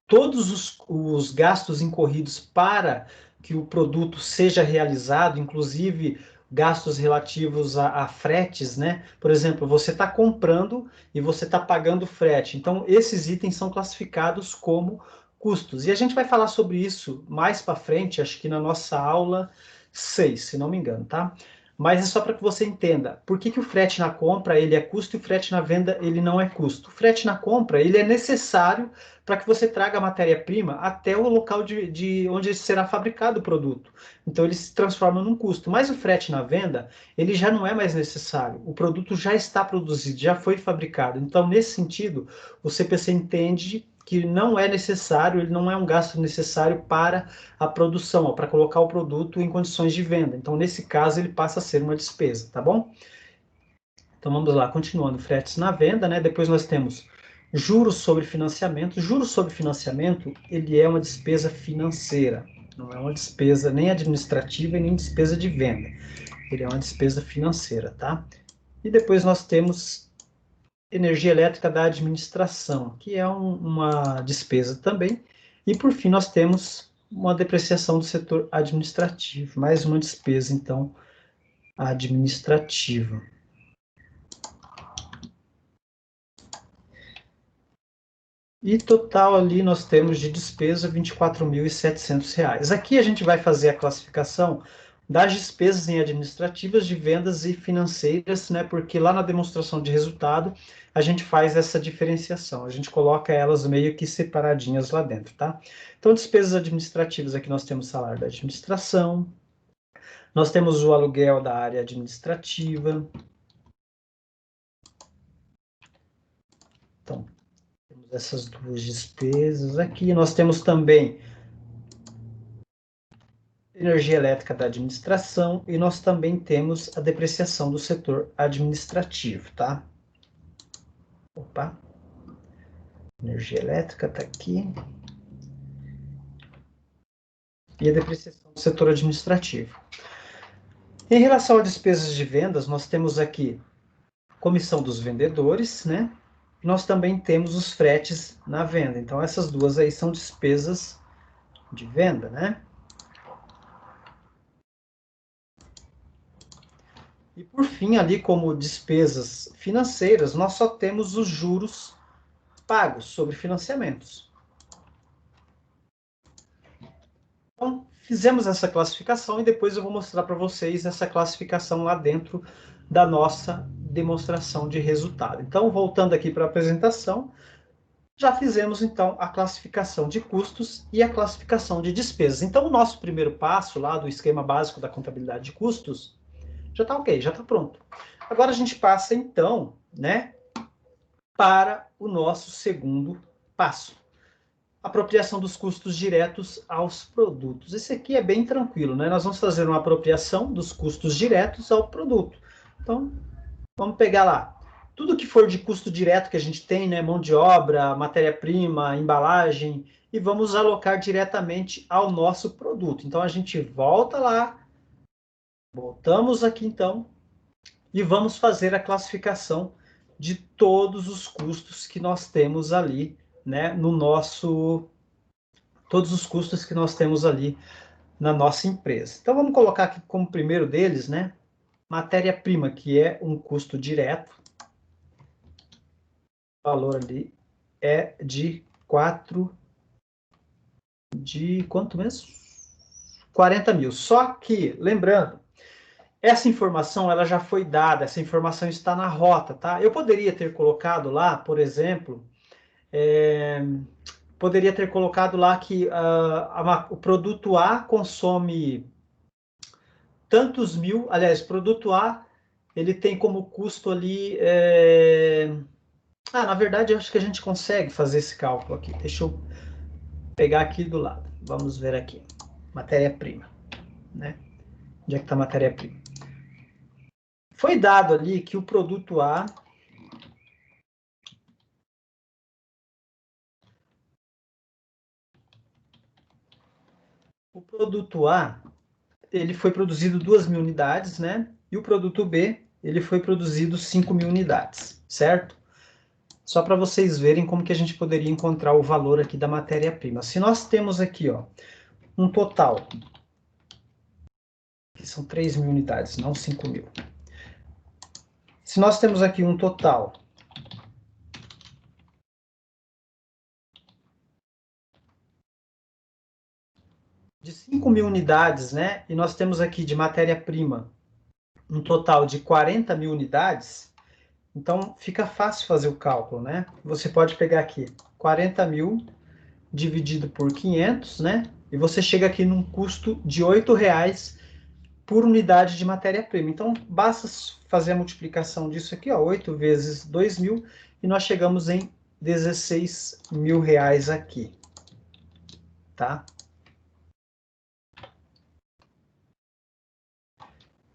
Speaker 1: todos os gastos incorridos para que o produto seja realizado, inclusive gastos relativos a fretes, né? Por exemplo, você está comprando e você está pagando frete. Então, esses itens são classificados como custos. E a gente vai falar sobre isso mais para frente, acho que na nossa aula 6, se não me engano, tá? Mas é só para que você entenda por que o frete na compra ele é custo e o frete na venda ele não é custo. O frete na compra ele é necessário para que você traga a matéria-prima até o local de onde será fabricado o produto. Então ele se transforma num custo. Mas o frete na venda ele já não é mais necessário. O produto já está produzido, já foi fabricado. Então nesse sentido o CPC entende que não é necessário, ele não é um gasto necessário para a produção, ó, para colocar o produto em condições de venda. Então, nesse caso, ele passa a ser uma despesa, tá bom? Então, vamos lá, continuando, fretes na venda, né? Depois nós temos juros sobre financiamento. Juros sobre financiamento, ele é uma despesa financeira, não é uma despesa nem administrativa e nem despesa de venda. Ele é uma despesa financeira, tá? E depois nós temos energia elétrica da administração, que é uma despesa também. E por fim, nós temos uma depreciação do setor administrativo, mais uma despesa, então, administrativa. E total ali nós temos de despesa R$ 24.700. Aqui a gente vai fazer a classificação das despesas em administrativas, de vendas e financeiras, né? Porque lá na demonstração de resultado a gente faz essa diferenciação, a gente coloca elas meio que separadinhas lá dentro, tá? Então, despesas administrativas, aqui nós temos salário da administração, nós temos o aluguel da área administrativa. Então, temos essas duas despesas aqui. Nós temos também energia elétrica da administração e nós também temos a depreciação do setor administrativo, tá? Opa, energia elétrica está aqui. E a depreciação do setor administrativo. Em relação a despesas de vendas, nós temos aqui comissão dos vendedores, né? Nós também temos os fretes na venda. Então, essas duas aí são despesas de venda, né? E por fim, ali como despesas financeiras, nós só temos os juros pagos sobre financiamentos. Então, fizemos essa classificação e depois eu vou mostrar para vocês essa classificação lá dentro da nossa demonstração de resultado. Então, voltando aqui para a apresentação, já fizemos então a classificação de custos e a classificação de despesas. Então, o nosso primeiro passo lá do esquema básico da contabilidade de custos já está ok, já está pronto. Agora a gente passa então, né, para o nosso segundo passo. Apropriação dos custos diretos aos produtos. Esse aqui é bem tranquilo, né? Nós vamos fazer uma apropriação dos custos diretos ao produto. Então, vamos pegar lá. Tudo que for de custo direto que a gente tem, né? Mão de obra, matéria-prima, embalagem, e vamos alocar diretamente ao nosso produto. Então, a gente volta lá, voltamos aqui então, e vamos fazer a classificação de todos os custos que nós temos ali, né? No nosso todos os custos que nós temos ali na nossa empresa. Então, vamos colocar aqui como primeiro deles, né, matéria-prima, que é um custo direto. O valor ali é de quanto mesmo? 40 mil. Só que, lembrando, essa informação ela já foi dada, essa informação está na rota, tá? Eu poderia ter colocado lá, por exemplo, poderia ter colocado lá que o produto A consome tantos mil, aliás, produto A, ele tem como custo ali, na verdade, eu acho que a gente consegue fazer esse cálculo aqui. Deixa eu pegar aqui do lado. Vamos ver aqui. Matéria-prima, né? Onde é que está a matéria-prima? Foi dado ali que o produto A ele foi produzido 2.000 unidades, né? e o produto B, ele foi produzido 5.000 unidades, certo? Só para vocês verem como que a gente poderia encontrar o valor aqui da matéria-prima. Se nós temos aqui, ó, um total, que são 3.000 unidades, não 5.000. Se nós temos aqui um total de 5.000 unidades, né? E nós temos aqui de matéria-prima um total de 40.000 unidades, então fica fácil fazer o cálculo, né? Você pode pegar aqui 40.000 dividido por 500, né? E você chega aqui num custo de R$8 por unidade de matéria-prima. Então, basta fazer a multiplicação disso aqui, ó, 8 vezes 2.000, e nós chegamos em R$16.000 aqui, tá?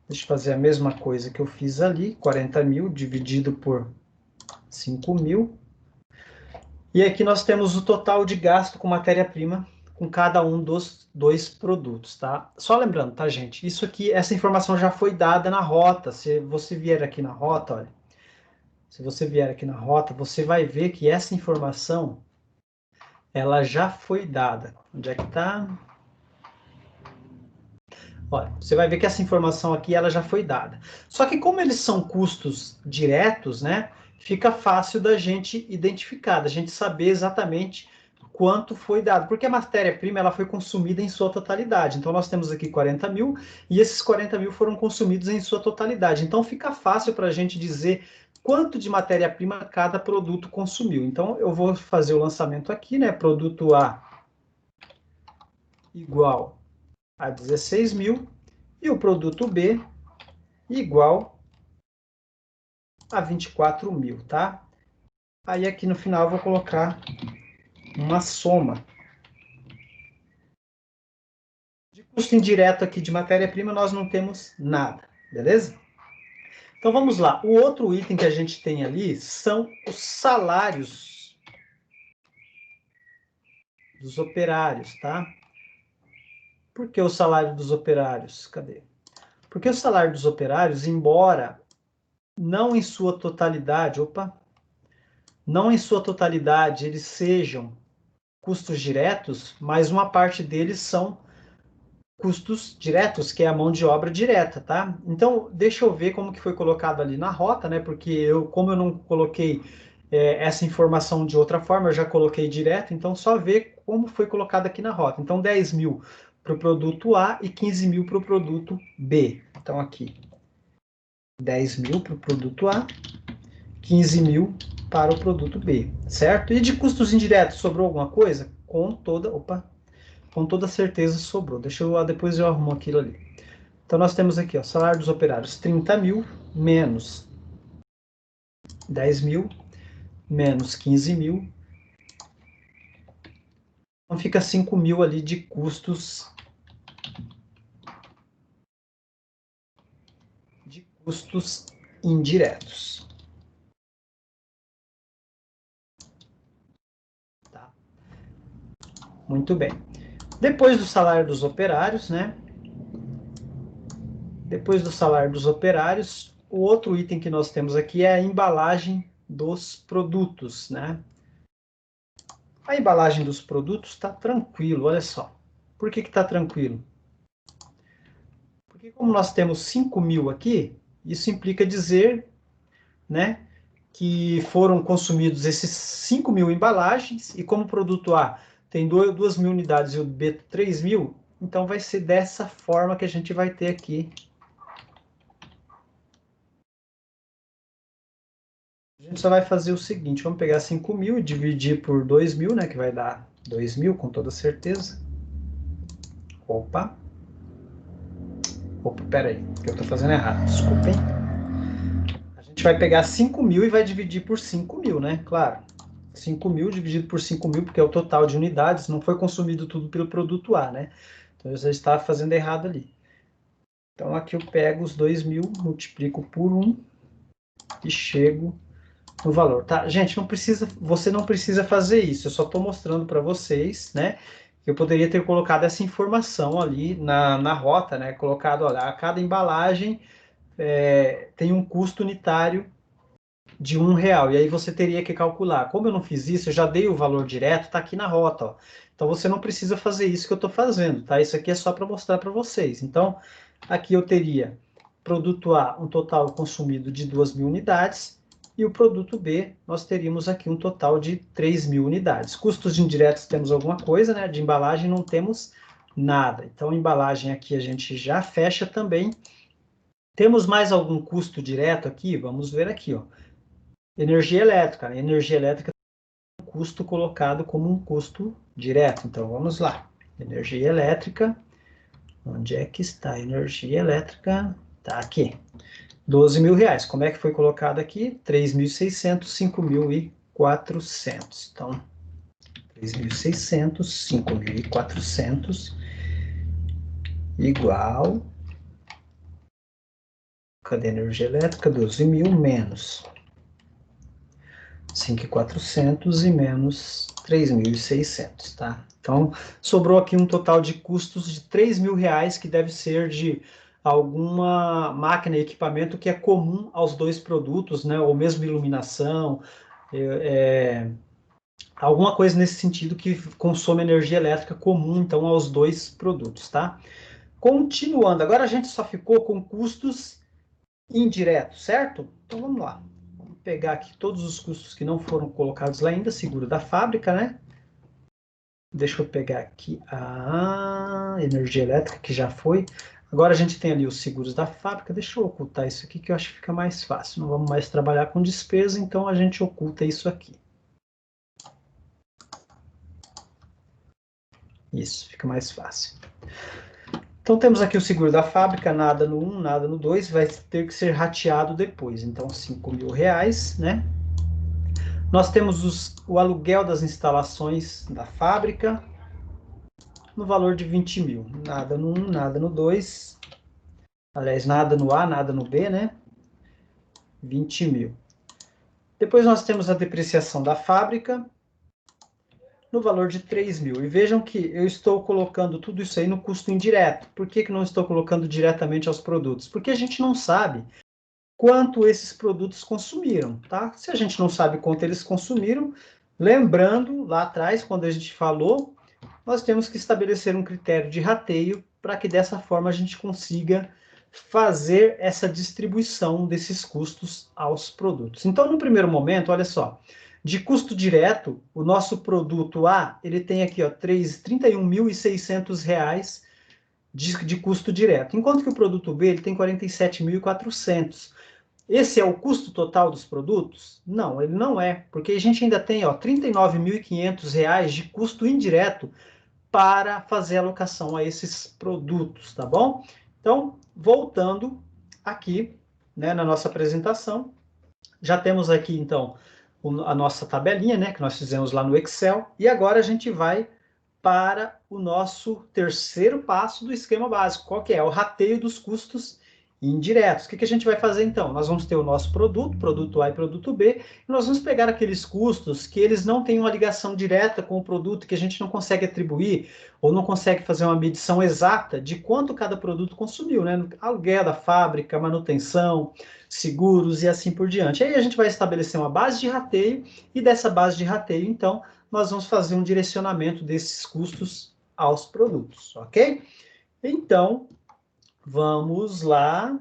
Speaker 1: Deixa eu fazer a mesma coisa que eu fiz ali, 40.000 dividido por 5.000. E aqui nós temos o total de gasto com matéria-prima com cada um dos dois produtos, tá? Só lembrando, tá, gente? Isso aqui, essa informação já foi dada na rota. Se você vier aqui na rota, olha. Se você vier aqui na rota, você vai ver que essa informação, ela já foi dada. Onde é que tá? Olha, você vai ver que essa informação aqui, ela já foi dada. Só que como eles são custos diretos, né? Fica fácil da gente identificar, da gente saber exatamente quanto foi dado, porque a matéria-prima ela foi consumida em sua totalidade. Então, nós temos aqui 40.000 e esses 40.000 foram consumidos em sua totalidade. Então, fica fácil para a gente dizer quanto de matéria-prima cada produto consumiu. Então, eu vou fazer o lançamento aqui, né? Produto A igual a 16.000 e o produto B igual a 24.000, tá? Aí aqui no final eu vou colocar uma soma. De custo indireto aqui de matéria-prima nós não temos nada, beleza? Então vamos lá. O outro item que a gente tem ali são os salários dos operários, tá? Por que o salário dos operários? Cadê? Porque o salário dos operários, embora não em sua totalidade, não em sua totalidade eles sejam custos diretos, mas uma parte deles são custos diretos, que é a mão de obra direta, tá? Então, deixa eu ver como que foi colocado ali na rota, né? Porque como eu não coloquei essa informação de outra forma, eu já coloquei direto, então só ver como foi colocado aqui na rota. Então, 10.000 para o produto A e 15.000 para o produto B. Então, aqui, 10.000 para o produto A, 15.000 para o produto B, certo? E de custos indiretos, sobrou alguma coisa? Com toda certeza sobrou. Depois eu arrumo aquilo ali. Então, nós temos aqui, ó, salário dos operários, 30.000 menos 10.000 menos 15.000. Então, fica 5.000 ali de custos indiretos. Tá? Muito bem. Depois do salário dos operários, né? Depois do salário dos operários, o outro item que nós temos aqui é a embalagem dos produtos, né? A embalagem dos produtos está tranquilo, olha só. Por que está tranquilo? Porque como nós temos 5.000 aqui, isso implica dizer, né, que foram consumidos esses 5.000 embalagens, e como o produto A tem 2.000 unidades e o B 3.000, então vai ser dessa forma que a gente vai ter aqui. A gente só vai fazer o seguinte, vamos pegar 5.000 e dividir por 2.000, né, que vai dar 2.000 com toda certeza. Opa, peraí, que eu estou fazendo errado, desculpem. A gente vai pegar 5.000 e vai dividir por 5.000, né, claro. 5.000 dividido por 5.000, porque é o total de unidades, não foi consumido tudo pelo produto A, né? Então, você está fazendo errado ali. Então, aqui eu pego os 2.000, multiplico por 1 e chego no valor, tá? Gente, você não precisa fazer isso, eu só estou mostrando para vocês, né? Que eu poderia ter colocado essa informação ali na rota, né? Colocado, olha, a cada embalagem tem um custo unitário de R$ 1. E aí você teria que calcular. Como eu não fiz isso, eu já dei o valor direto, está aqui na rota. Ó. Então você não precisa fazer isso que eu estou fazendo, tá? Isso aqui é só para mostrar para vocês. Então, aqui eu teria produto A, um total consumido de 2.000 unidades, e o produto B, nós teríamos aqui um total de 3.000 unidades. Custos indiretos temos alguma coisa, né? De embalagem não temos nada. Então, embalagem aqui a gente já fecha também. Temos mais algum custo direto aqui? Vamos ver aqui, ó. Energia elétrica. Energia elétrica é um custo colocado como um custo direto. Então, vamos lá. Energia elétrica. Onde é que está a energia elétrica? Está aqui. R$ 12.000. Como é que foi colocado aqui? 3.600, 5.400. Então, 3.600, 5.400 igual... Cadê a energia elétrica? 12.000 menos 5.400 e menos 3.600, tá? Então, sobrou aqui um total de custos de R$ 3.000, que deve ser de alguma máquina e equipamento que é comum aos dois produtos, né? Ou mesmo iluminação, alguma coisa nesse sentido que consome energia elétrica comum, então, aos dois produtos, tá? Continuando, agora a gente só ficou com custos indiretos, certo? Então, vamos lá. Vamos pegar aqui todos os custos que não foram colocados lá ainda, seguro da fábrica, né? Deixa eu pegar aqui a energia elétrica, que já foi. Agora a gente tem ali os seguros da fábrica. Deixa eu ocultar isso aqui, que eu acho que fica mais fácil. Não vamos mais trabalhar com despesa, então a gente oculta isso aqui. Isso, fica mais fácil. Então temos aqui o seguro da fábrica, nada no 1, nada no 2, vai ter que ser rateado depois. Então, R$ 5.000, né? Nós temos o aluguel das instalações da fábrica, no valor de 20.000. Nada no 1, nada no 2. Aliás, nada no A, nada no B, né? 20.000. Depois nós temos a depreciação da fábrica, no valor de 3.000. E vejam que eu estou colocando tudo isso aí no custo indireto. Por que não estou colocando diretamente aos produtos? Porque a gente não sabe quanto esses produtos consumiram, tá? Se a gente não sabe quanto eles consumiram, lembrando, lá atrás, quando a gente falou, nós temos que estabelecer um critério de rateio para que dessa forma a gente consiga fazer essa distribuição desses custos aos produtos. Então, no primeiro momento, olha só, de custo direto, o nosso produto A, ele tem aqui, ó, R$ 31.600 de custo direto, enquanto que o produto B, ele tem 47.400. Esse é o custo total dos produtos? Não, ele não é, porque a gente ainda tem, ó, R$ 39.500 de custo indireto para fazer alocação a esses produtos, tá bom? Então, voltando aqui, né, na nossa apresentação, já temos aqui, então, a nossa tabelinha, né, que nós fizemos lá no Excel, e agora a gente vai para o nosso terceiro passo do esquema básico. Qual que é? O rateio dos custos indiretos. O que a gente vai fazer então? Nós vamos ter o nosso produto, produto A e produto B, e nós vamos pegar aqueles custos que eles não têm uma ligação direta com o produto, que a gente não consegue atribuir, ou não consegue fazer uma medição exata de quanto cada produto consumiu, né? Aluguel da fábrica, manutenção, seguros e assim por diante. Aí a gente vai estabelecer uma base de rateio, e dessa base de rateio, então, nós vamos fazer um direcionamento desses custos aos produtos, ok? Então, vamos lá.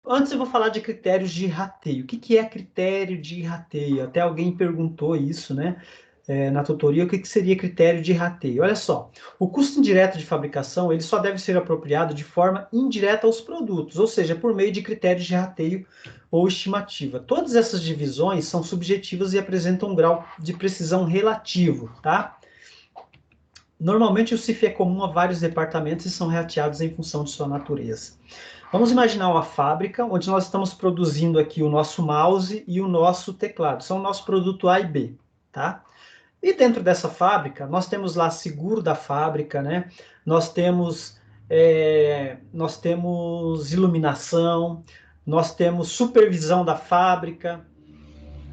Speaker 1: Antes eu vou falar de critérios de rateio. O que é critério de rateio? Até alguém perguntou isso, né? Na tutoria, o que seria critério de rateio? Olha só, o custo indireto de fabricação, ele só deve ser apropriado de forma indireta aos produtos, ou seja, por meio de critérios de rateio ou estimativa. Todas essas divisões são subjetivas e apresentam um grau de precisão relativo, tá? Normalmente o CIF é comum a vários departamentos e são rateados em função de sua natureza. Vamos imaginar uma fábrica onde nós estamos produzindo aqui o nosso mouse e o nosso teclado. São o nosso produto A e B, tá? E dentro dessa fábrica, nós temos lá seguro da fábrica, né? Nós temos iluminação, nós temos supervisão da fábrica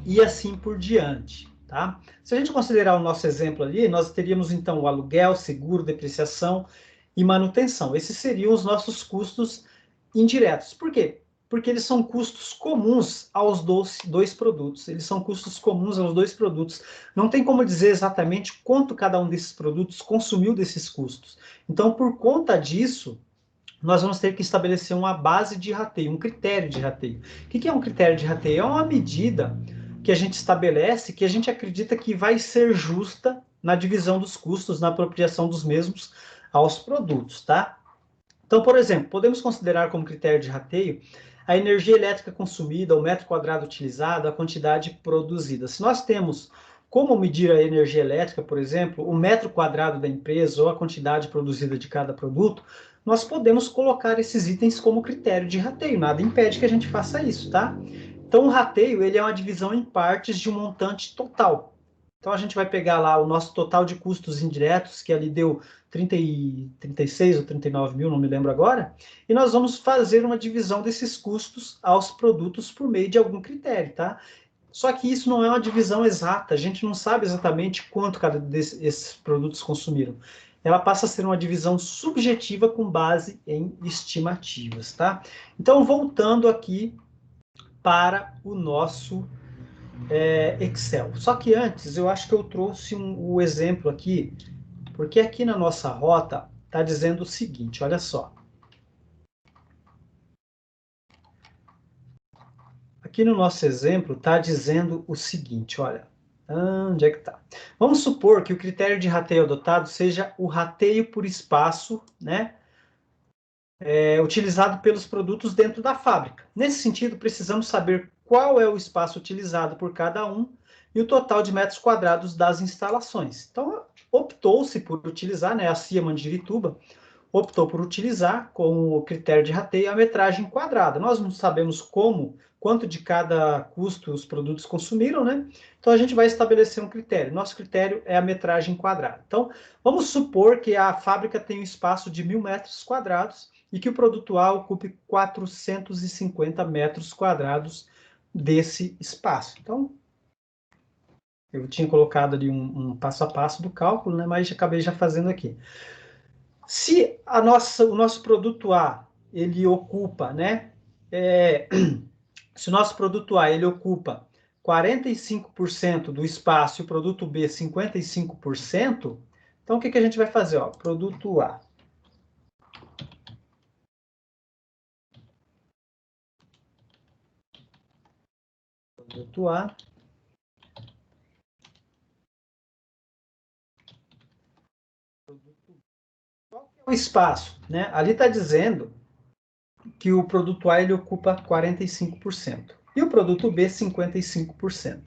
Speaker 1: e assim por diante, tá? Se a gente considerar o nosso exemplo ali, nós teríamos então o aluguel, seguro, depreciação e manutenção. Esses seriam os nossos custos indiretos. Por quê? Porque eles são custos comuns aos dois produtos. Eles são custos comuns aos dois produtos. Não tem como dizer exatamente quanto cada um desses produtos consumiu desses custos. Então, por conta disso, nós vamos ter que estabelecer uma base de rateio, um critério de rateio. O que é um critério de rateio? É uma medida que a gente estabelece, que a gente acredita que vai ser justa na divisão dos custos, na apropriação dos mesmos aos produtos, tá? Então, por exemplo, podemos considerar como critério de rateio a energia elétrica consumida, o metro quadrado utilizado, a quantidade produzida. Se nós temos como medir a energia elétrica, por exemplo, o metro quadrado da empresa ou a quantidade produzida de cada produto, nós podemos colocar esses itens como critério de rateio. Nada impede que a gente faça isso, tá? Então, o rateio ele é uma divisão em partes de um montante total. Então, a gente vai pegar lá o nosso total de custos indiretos, que ali deu 36 ou 39 mil, não me lembro agora, e nós vamos fazer uma divisão desses custos aos produtos por meio de algum critério, tá? Só que isso não é uma divisão exata, a gente não sabe exatamente quanto cada desses produtos consumiram. Ela passa a ser uma divisão subjetiva com base em estimativas, tá? Então, voltando aqui para o nosso Excel. Só que antes, eu acho que eu trouxe o exemplo aqui, porque aqui na nossa rota está dizendo o seguinte, olha só. Aqui no nosso exemplo está dizendo o seguinte, olha. Onde é que está? Vamos supor que o critério de rateio adotado seja o rateio por espaço, né? Utilizado pelos produtos dentro da fábrica. Nesse sentido, precisamos saber qual é o espaço utilizado por cada um e o total de metros quadrados das instalações. Então, optou-se por utilizar, né, a CIA Mandirituba optou por utilizar como critério de rateio a metragem quadrada. Nós não sabemos quanto de cada custo os produtos consumiram, né? Então a gente vai estabelecer um critério. Nosso critério é a metragem quadrada. Então, vamos supor que a fábrica tem um espaço de 1.000 metros quadrados e que o produto A ocupe 450 metros quadrados desse espaço. Então, eu tinha colocado ali um passo a passo do cálculo, né? Mas acabei já fazendo aqui. Se o nosso produto A ele ocupa, né? Se o nosso produto A ele ocupa 45% do espaço e o produto B 55%, então o que a gente vai fazer? Ó, produto A. Produto A. Qual que é o espaço? Né? Ali está dizendo que o produto A ele ocupa 45% e o produto B 55%.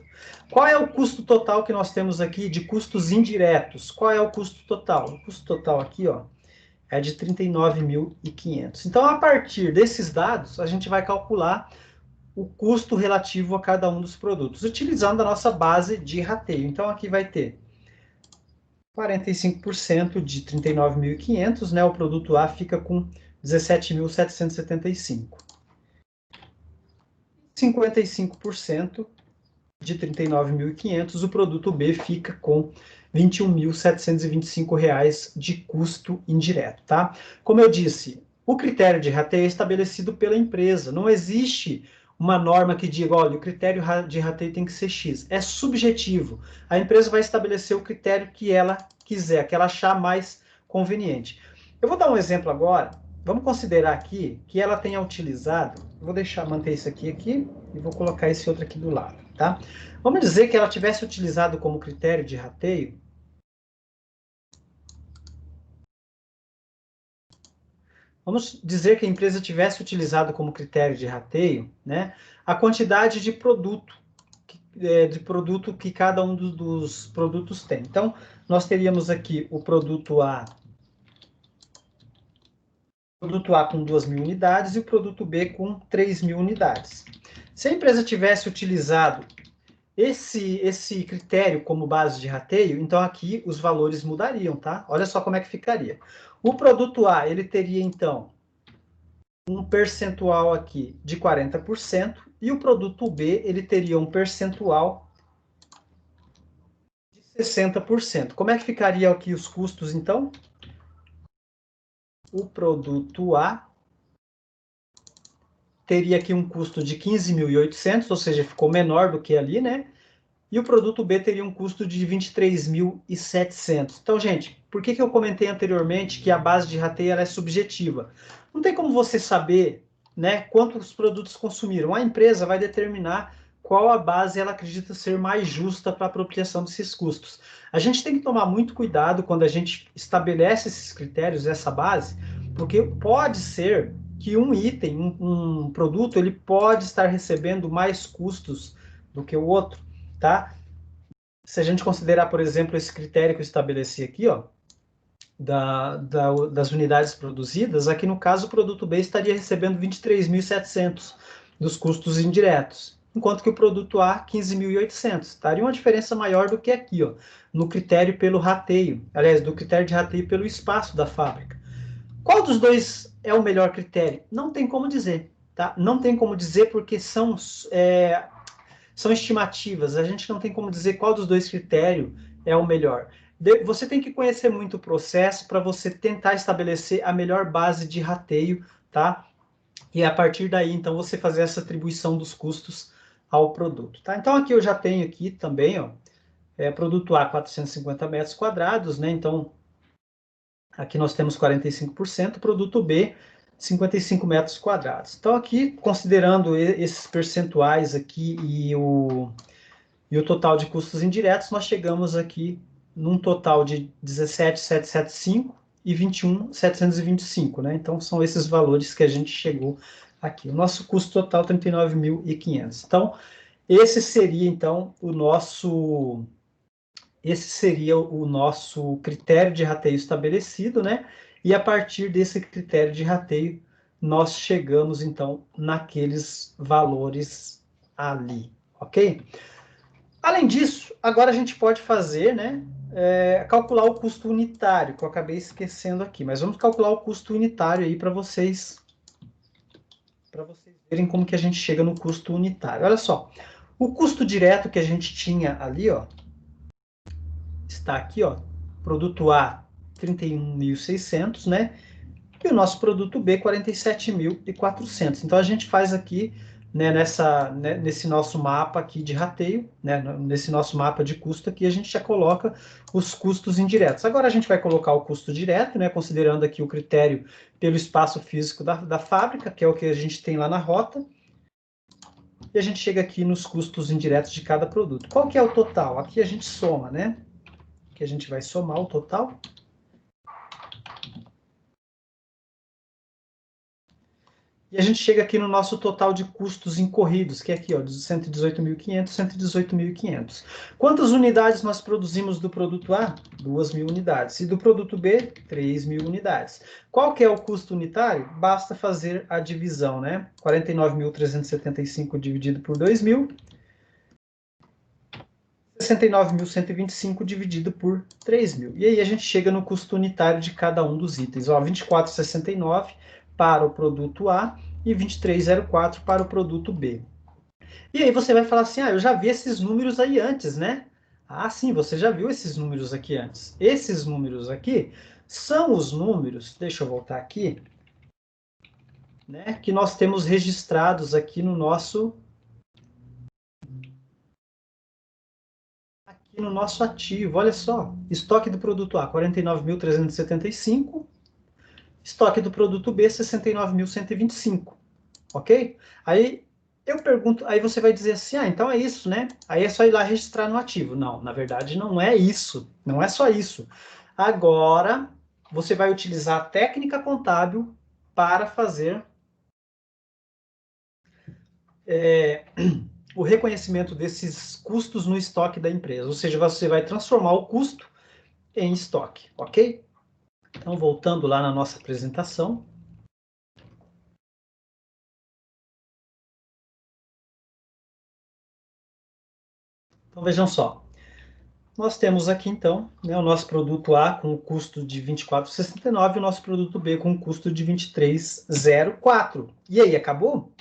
Speaker 1: Qual é o custo total que nós temos aqui de custos indiretos? Qual é o custo total? O custo total aqui, ó, é de 39.500. Então, a partir desses dados, a gente vai calcular o custo relativo a cada um dos produtos, utilizando a nossa base de rateio. Então, aqui vai ter 45% de 39.500, né? O produto A fica com 17.775. 55% de 39.500, o produto B fica com R$ 21.725 de custo indireto, tá? Como eu disse, o critério de rateio é estabelecido pela empresa, não existe uma norma que diga, olha, o critério de rateio tem que ser X, é subjetivo. A empresa vai estabelecer o critério que ela quiser, que ela achar mais conveniente. Eu vou dar um exemplo agora. Vamos considerar aqui que ela tenha utilizado, vou manter isso aqui e vou colocar esse outro aqui do lado, tá? Vamos dizer que ela tivesse utilizado como critério de rateio Vamos dizer que a empresa tivesse utilizado como critério de rateio, né, a quantidade de produto que cada um dos produtos tem. Então, nós teríamos aqui o produto A com 2.000 unidades e o produto B com 3.000 unidades. Se a empresa tivesse utilizado esse critério como base de rateio, então aqui os valores mudariam, tá? Olha só como é que ficaria. O produto A, ele teria, então, um percentual aqui de 40% e o produto B, ele teria um percentual de 60%. Como é que ficaria aqui os custos, então? O produto A teria aqui um custo de 15.800, ou seja, ficou menor do que ali, né? E o produto B teria um custo de 23.700. Então, gente, por que eu comentei anteriormente que a base de rateio ela é subjetiva? Não tem como você saber, né, quantos produtos consumiram. A empresa vai determinar qual a base ela acredita ser mais justa para a apropriação desses custos. A gente tem que tomar muito cuidado quando a gente estabelece esses critérios, essa base, porque pode ser que um item, um produto, ele pode estar recebendo mais custos do que o outro, tá? Se a gente considerar, por exemplo, esse critério que eu estabeleci aqui, ó, das unidades produzidas, aqui no caso o produto B estaria recebendo 23.700 dos custos indiretos, enquanto que o produto A, 15.800. Estaria uma diferença maior do que aqui, ó, no critério pelo rateio, aliás, do critério de rateio pelo espaço da fábrica. Qual dos dois é o melhor critério? Não tem como dizer, tá? Não tem como dizer porque são estimativas, a gente não tem como dizer qual dos dois critérios é o melhor. Você tem que conhecer muito o processo para você tentar estabelecer a melhor base de rateio, tá? E a partir daí, então, você fazer essa atribuição dos custos ao produto, tá? Então, aqui eu já tenho aqui também, ó, produto A, 450 metros quadrados, né? Então, aqui nós temos 45%, produto B, 55 metros quadrados. Então, aqui, considerando esses percentuais aqui e o total de custos indiretos, nós chegamos aqui num total de 17.775 e 21.725, né? Então, são esses valores que a gente chegou aqui. O nosso custo total, 39.500. Então, esse seria, então, esse seria o nosso critério de rateio estabelecido, né? E a partir desse critério de rateio, nós chegamos, então, naqueles valores ali, ok? Além disso, agora a gente pode fazer, né, calcular o custo unitário, que eu acabei esquecendo aqui, mas vamos calcular o custo unitário aí para vocês verem como que a gente chega no custo unitário. Olha só, o custo direto que a gente tinha ali, ó, está aqui, ó, produto A 31.600, né? E o nosso produto B 47.400. Então a gente faz aqui, né, nesse nosso mapa aqui de rateio, né, nesse nosso mapa de custo aqui, a gente já coloca os custos indiretos. Agora a gente vai colocar o custo direto, né, considerando aqui o critério pelo espaço físico da fábrica, que é o que a gente tem lá na rota, e a gente chega aqui nos custos indiretos de cada produto. Qual que é o total? Aqui a gente soma, né? Que a gente vai somar o total. E a gente chega aqui no nosso total de custos incorridos, que é aqui, ó, de 118.500, 118.500. Quantas unidades nós produzimos do produto A? 2.000 unidades. E do produto B? 3.000 unidades. Qual que é o custo unitário? Basta fazer a divisão, né? 49.375 dividido por 2.000. 69.125 dividido por 3.000. E aí a gente chega no custo unitário de cada um dos itens. Ó, 24,69 para o produto A e 23,04 para o produto B. E aí você vai falar assim, eu já vi esses números aí antes, né? Ah, sim, você já viu esses números aqui antes. Esses números aqui são os números, deixa eu voltar aqui, né, que nós temos registrados aqui no nosso ativo. Olha só, estoque do produto A, 49.375, estoque do produto B, 69.125, ok? Aí eu pergunto, aí você vai dizer assim, então é isso, né? Aí é só ir lá registrar no ativo. Não, na verdade não é isso, não é só isso. Agora, você vai utilizar a técnica contábil para fazer o reconhecimento desses custos no estoque da empresa. Ou seja, você vai transformar o custo em estoque, ok? Então, voltando lá na nossa apresentação. Então, vejam só. Nós temos aqui, então, né, o nosso produto A com o custo de 24,69 e o nosso produto B com o custo de 23,04. E aí, acabou?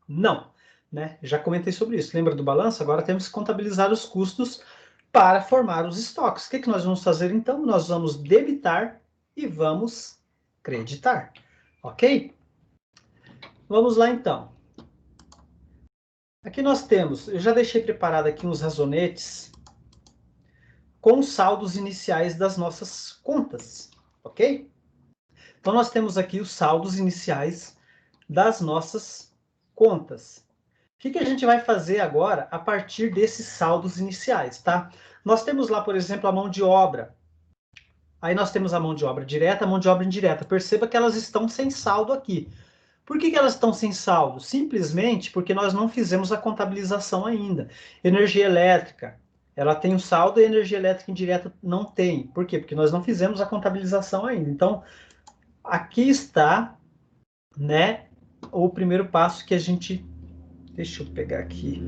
Speaker 1: Não. Né? Já comentei sobre isso. Lembra do balanço? Agora temos que contabilizar os custos para formar os estoques. O que nós vamos fazer, então? Nós vamos debitar e vamos creditar. Ok? Vamos lá, então. Aqui nós temos, eu já deixei preparado aqui uns razonetes com os saldos iniciais das nossas contas, ok? Então, nós temos aqui os saldos iniciais das nossas contas. O que a gente vai fazer agora a partir desses saldos iniciais, tá? Nós temos lá, por exemplo, a mão de obra. Aí nós temos a mão de obra direta, a mão de obra indireta. Perceba que elas estão sem saldo aqui. Por que elas estão sem saldo? Simplesmente porque nós não fizemos a contabilização ainda. Energia elétrica, ela tem um saldo e a energia elétrica indireta não tem. Por quê? Porque nós não fizemos a contabilização ainda. Então, aqui está, né, o primeiro passo que a gente... Deixa eu pegar aqui.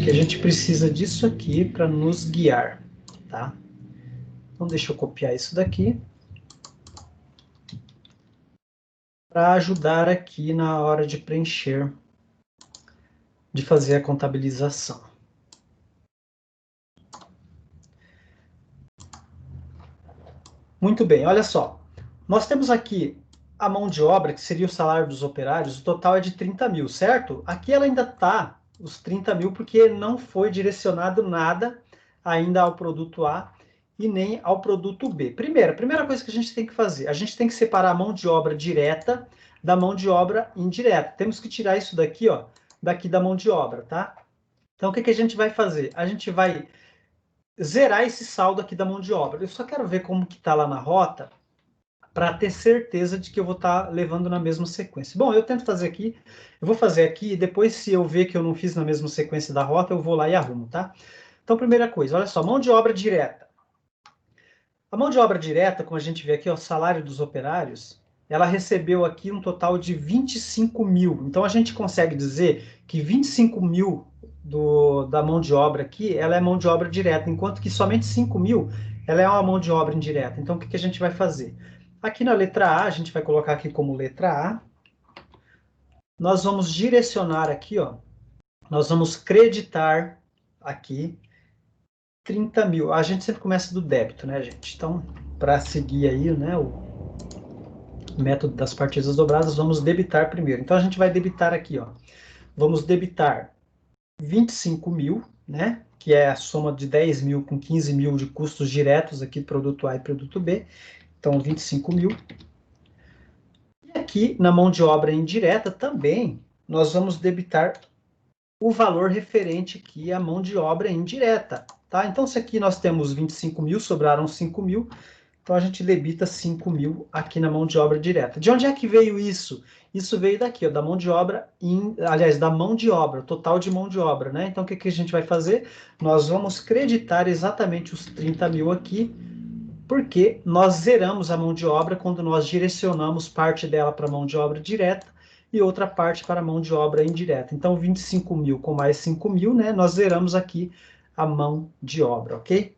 Speaker 1: Que a gente precisa disso aqui para nos guiar, tá? Então, deixa eu copiar isso daqui para ajudar aqui na hora de preencher, de fazer a contabilização. Muito bem, olha só. Nós temos aqui a mão de obra, que seria o salário dos operários, o total é de 30 mil, certo? Aqui ela ainda está, os 30 mil, porque não foi direcionado nada ainda ao produto A e nem ao produto B. A primeira coisa que a gente tem que fazer, a gente tem que separar a mão de obra direta da mão de obra indireta. Temos que tirar isso daqui, ó, daqui da mão de obra, tá? Então, o que a gente vai fazer? A gente vai zerar esse saldo aqui da mão de obra. Eu só quero ver como que está lá na rota, para ter certeza de que eu vou estar levando na mesma sequência. Bom, eu tento fazer aqui, eu vou fazer aqui, e depois se eu ver que eu não fiz na mesma sequência da rota, eu vou lá e arrumo, tá? Então, primeira coisa, olha só, mão de obra direta. A mão de obra direta, como a gente vê aqui, ó, o salário dos operários, ela recebeu aqui um total de 25 mil. Então, a gente consegue dizer que 25 mil da mão de obra aqui, ela é mão de obra direta, enquanto que somente 5 mil, ela é uma mão de obra indireta. Então, o que a gente vai fazer? Aqui na letra A, a gente vai colocar aqui como letra A, nós vamos direcionar aqui, ó, nós vamos creditar aqui 30 mil. A gente sempre começa do débito, né, gente? Então, para seguir aí, né, o método das partidas dobradas, vamos debitar primeiro. Então, a gente vai debitar aqui, ó. Vamos debitar 25 mil, né, que é a soma de 10 mil com 15 mil de custos diretos aqui, produto A e produto B. Então, 25 mil. E aqui, na mão de obra indireta, também, nós vamos debitar o valor referente aqui à mão de obra indireta, tá? Então, se aqui nós temos 25 mil, sobraram 5 mil, então a gente debita 5 mil aqui na mão de obra direta. De onde é que veio isso? Isso veio daqui, ó, da mão de obra, aliás, da mão de obra, total de mão de obra, né? Então, o que a gente vai fazer? Nós vamos creditar exatamente os 30 mil aqui, porque nós zeramos a mão de obra quando nós direcionamos parte dela para a mão de obra direta e outra parte para a mão de obra indireta. Então, 25 mil com mais 5 mil, né? Nós zeramos aqui a mão de obra, ok?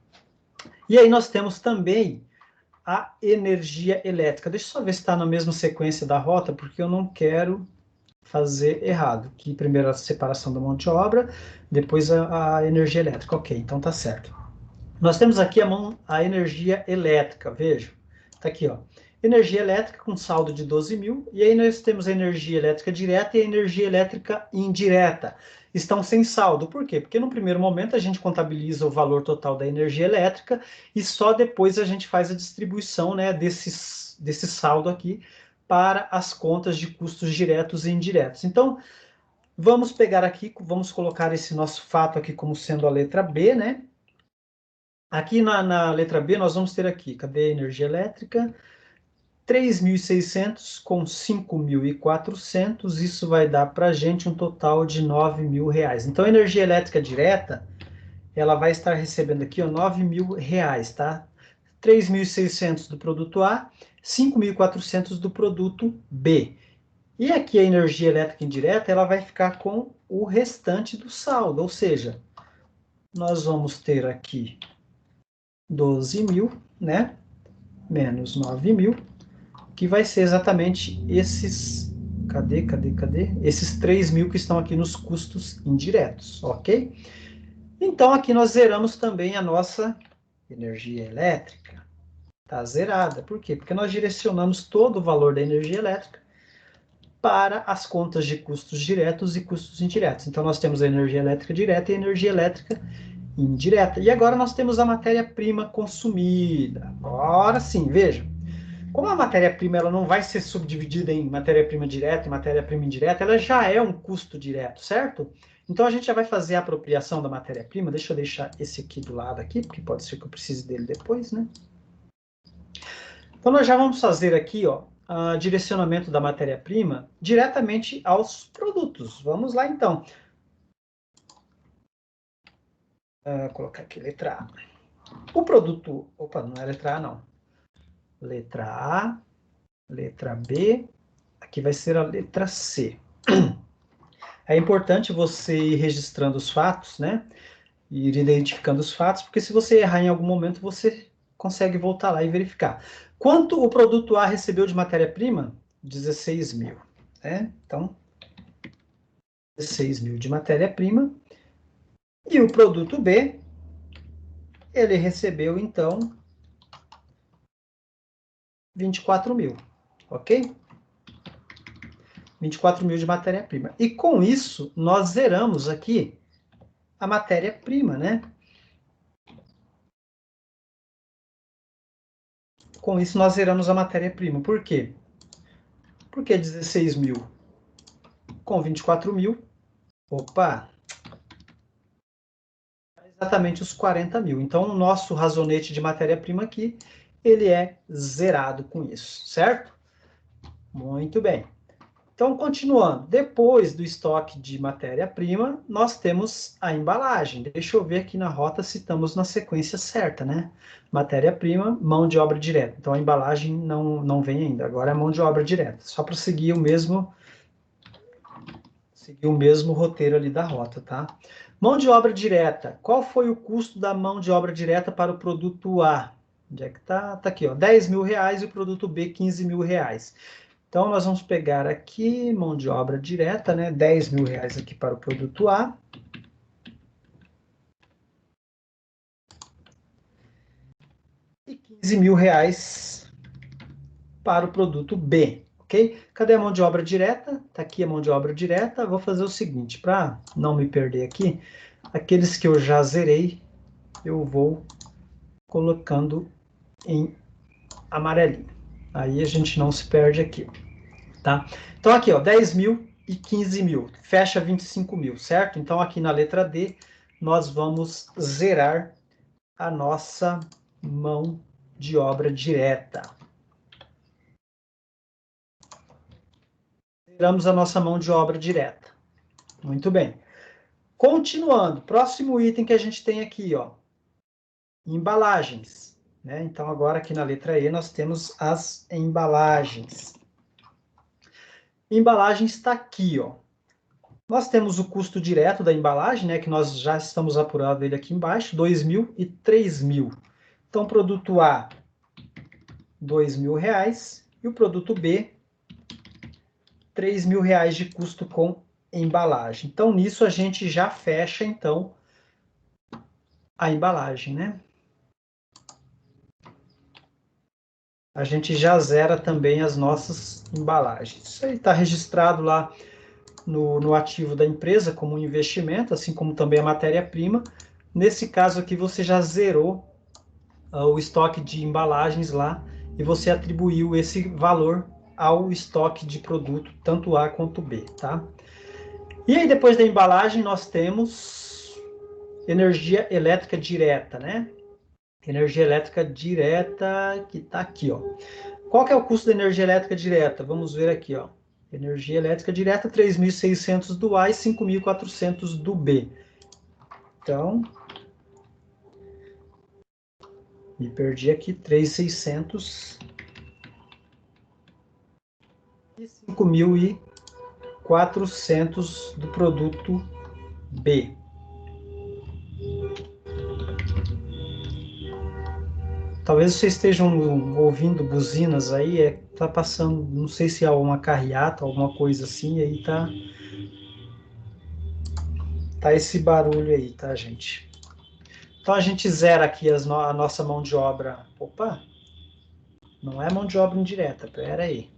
Speaker 1: E aí nós temos também a energia elétrica. Deixa eu só ver se está na mesma sequência da rota, porque eu não quero fazer errado. Aqui primeiro a separação da mão de obra, depois a energia elétrica. Ok, então tá certo. Nós temos aqui a energia elétrica, veja, está aqui, ó. Energia elétrica com saldo de 12 mil, e aí nós temos a energia elétrica direta e a energia elétrica indireta. Estão sem saldo, por quê? Porque no primeiro momento a gente contabiliza o valor total da energia elétrica e só depois a gente faz a distribuição, né, desse saldo aqui para as contas de custos diretos e indiretos. Então, vamos pegar aqui, vamos colocar esse nosso fato aqui como sendo a letra B, né? Aqui na letra B, nós vamos ter aqui, cadê a energia elétrica? 3.600 com 5.400, isso vai dar para a gente um total de 9 mil reais. Então, a energia elétrica direta, ela vai estar recebendo aqui, ó, 9 mil reais, tá? 3.600 do produto A, 5.400 do produto B. E aqui a energia elétrica indireta, ela vai ficar com o restante do saldo, ou seja, nós vamos ter aqui 12 mil, né? Menos 9 mil, que vai ser exatamente esses... Cadê? Esses 3 mil que estão aqui nos custos indiretos, ok? Então, aqui nós zeramos também a nossa energia elétrica. Está zerada. Por quê? Porque nós direcionamos todo o valor da energia elétrica para as contas de custos diretos e custos indiretos. Então, nós temos a energia elétrica direta e a energia elétrica indireta. E agora nós temos a matéria-prima consumida. Agora sim, veja. Como a matéria-prima ela não vai ser subdividida em matéria-prima direta e matéria-prima indireta, ela já é um custo direto, certo? Então a gente já vai fazer a apropriação da matéria-prima. Deixa eu deixar esse aqui do lado aqui, porque pode ser que eu precise dele depois, né? Então nós já vamos fazer aqui, ó, direcionamento da matéria-prima diretamente aos produtos. Vamos lá então. Vou colocar aqui letra A. O produto, opa, não é letra A não. Letra A, letra B, aqui vai ser a letra C. É importante você ir registrando os fatos, né? Ir identificando os fatos, porque se você errar em algum momento, você consegue voltar lá e verificar. Quanto o produto A recebeu de matéria-prima? 16 mil. Né? Então, 16 mil de matéria-prima. E o produto B, ele recebeu, então, 24 mil. Ok? 24 mil de matéria-prima. E com isso, nós zeramos aqui a matéria-prima, né? Com isso, nós zeramos a matéria-prima. Por quê? Porque 16 mil com 24 mil, opa, exatamente os 40 mil. Então, o nosso razonete de matéria-prima aqui, ele é zerado com isso, certo? Muito bem. Então, continuando, depois do estoque de matéria-prima, nós temos a embalagem. Deixa eu ver aqui na rota se estamos na sequência certa, né? Matéria-prima, mão de obra direta. Então, a embalagem não vem ainda, agora é mão de obra direta. Só para seguir o mesmo roteiro ali da rota, tá? Mão de obra direta. Qual foi o custo da mão de obra direta para o produto A? Onde é que tá? Tá aqui, ó, 10 mil reais e o produto B, 15 mil reais. Então, nós vamos pegar aqui, mão de obra direta, né? 10 mil reais aqui para o produto A. E 15 mil reais para o produto B, ok? Cadê a mão de obra direta? Tá aqui a mão de obra direta. Vou fazer o seguinte, para não me perder aqui, aqueles que eu já zerei, eu vou colocando em amarelinho. Aí a gente não se perde aqui, tá? Então aqui, ó, 10 mil e 15 mil, fecha 25 mil, certo? Então aqui na letra D, nós vamos zerar a nossa mão de obra direta. Zeramos a nossa mão de obra direta. Muito bem. Continuando, próximo item que a gente tem aqui, ó, embalagens. Né? Então, agora aqui na letra E, nós temos as embalagens. Embalagem está aqui, ó. Nós temos o custo direto da embalagem, né, que nós já estamos apurando ele aqui embaixo, 2 mil e 3 mil. Então, produto A, 2 mil reais, e o produto B, 3 mil reais de custo com embalagem. Então, nisso a gente já fecha, então, a embalagem, né? A gente já zera também as nossas embalagens. Isso aí está registrado lá no ativo da empresa como um investimento, assim como também a matéria-prima. Nesse caso aqui, você já zerou o estoque de embalagens lá e você atribuiu esse valor ao estoque de produto, tanto A quanto B, tá? E aí, depois da embalagem, nós temos energia elétrica direta, né? Energia elétrica direta, que está aqui, ó. Qual que é o custo da energia elétrica direta? Vamos ver aqui, ó. Energia elétrica direta, 3.600 do A e 5.400 do B. Então, me perdi aqui, 3.600 e 5.400 do produto B. Talvez vocês estejam ouvindo buzinas aí, tá passando, não sei se é uma carreata, alguma coisa assim, aí tá esse barulho aí, tá, gente? Então a gente zera aqui a nossa mão de obra. Opa! Não é mão de obra indireta, espera aí.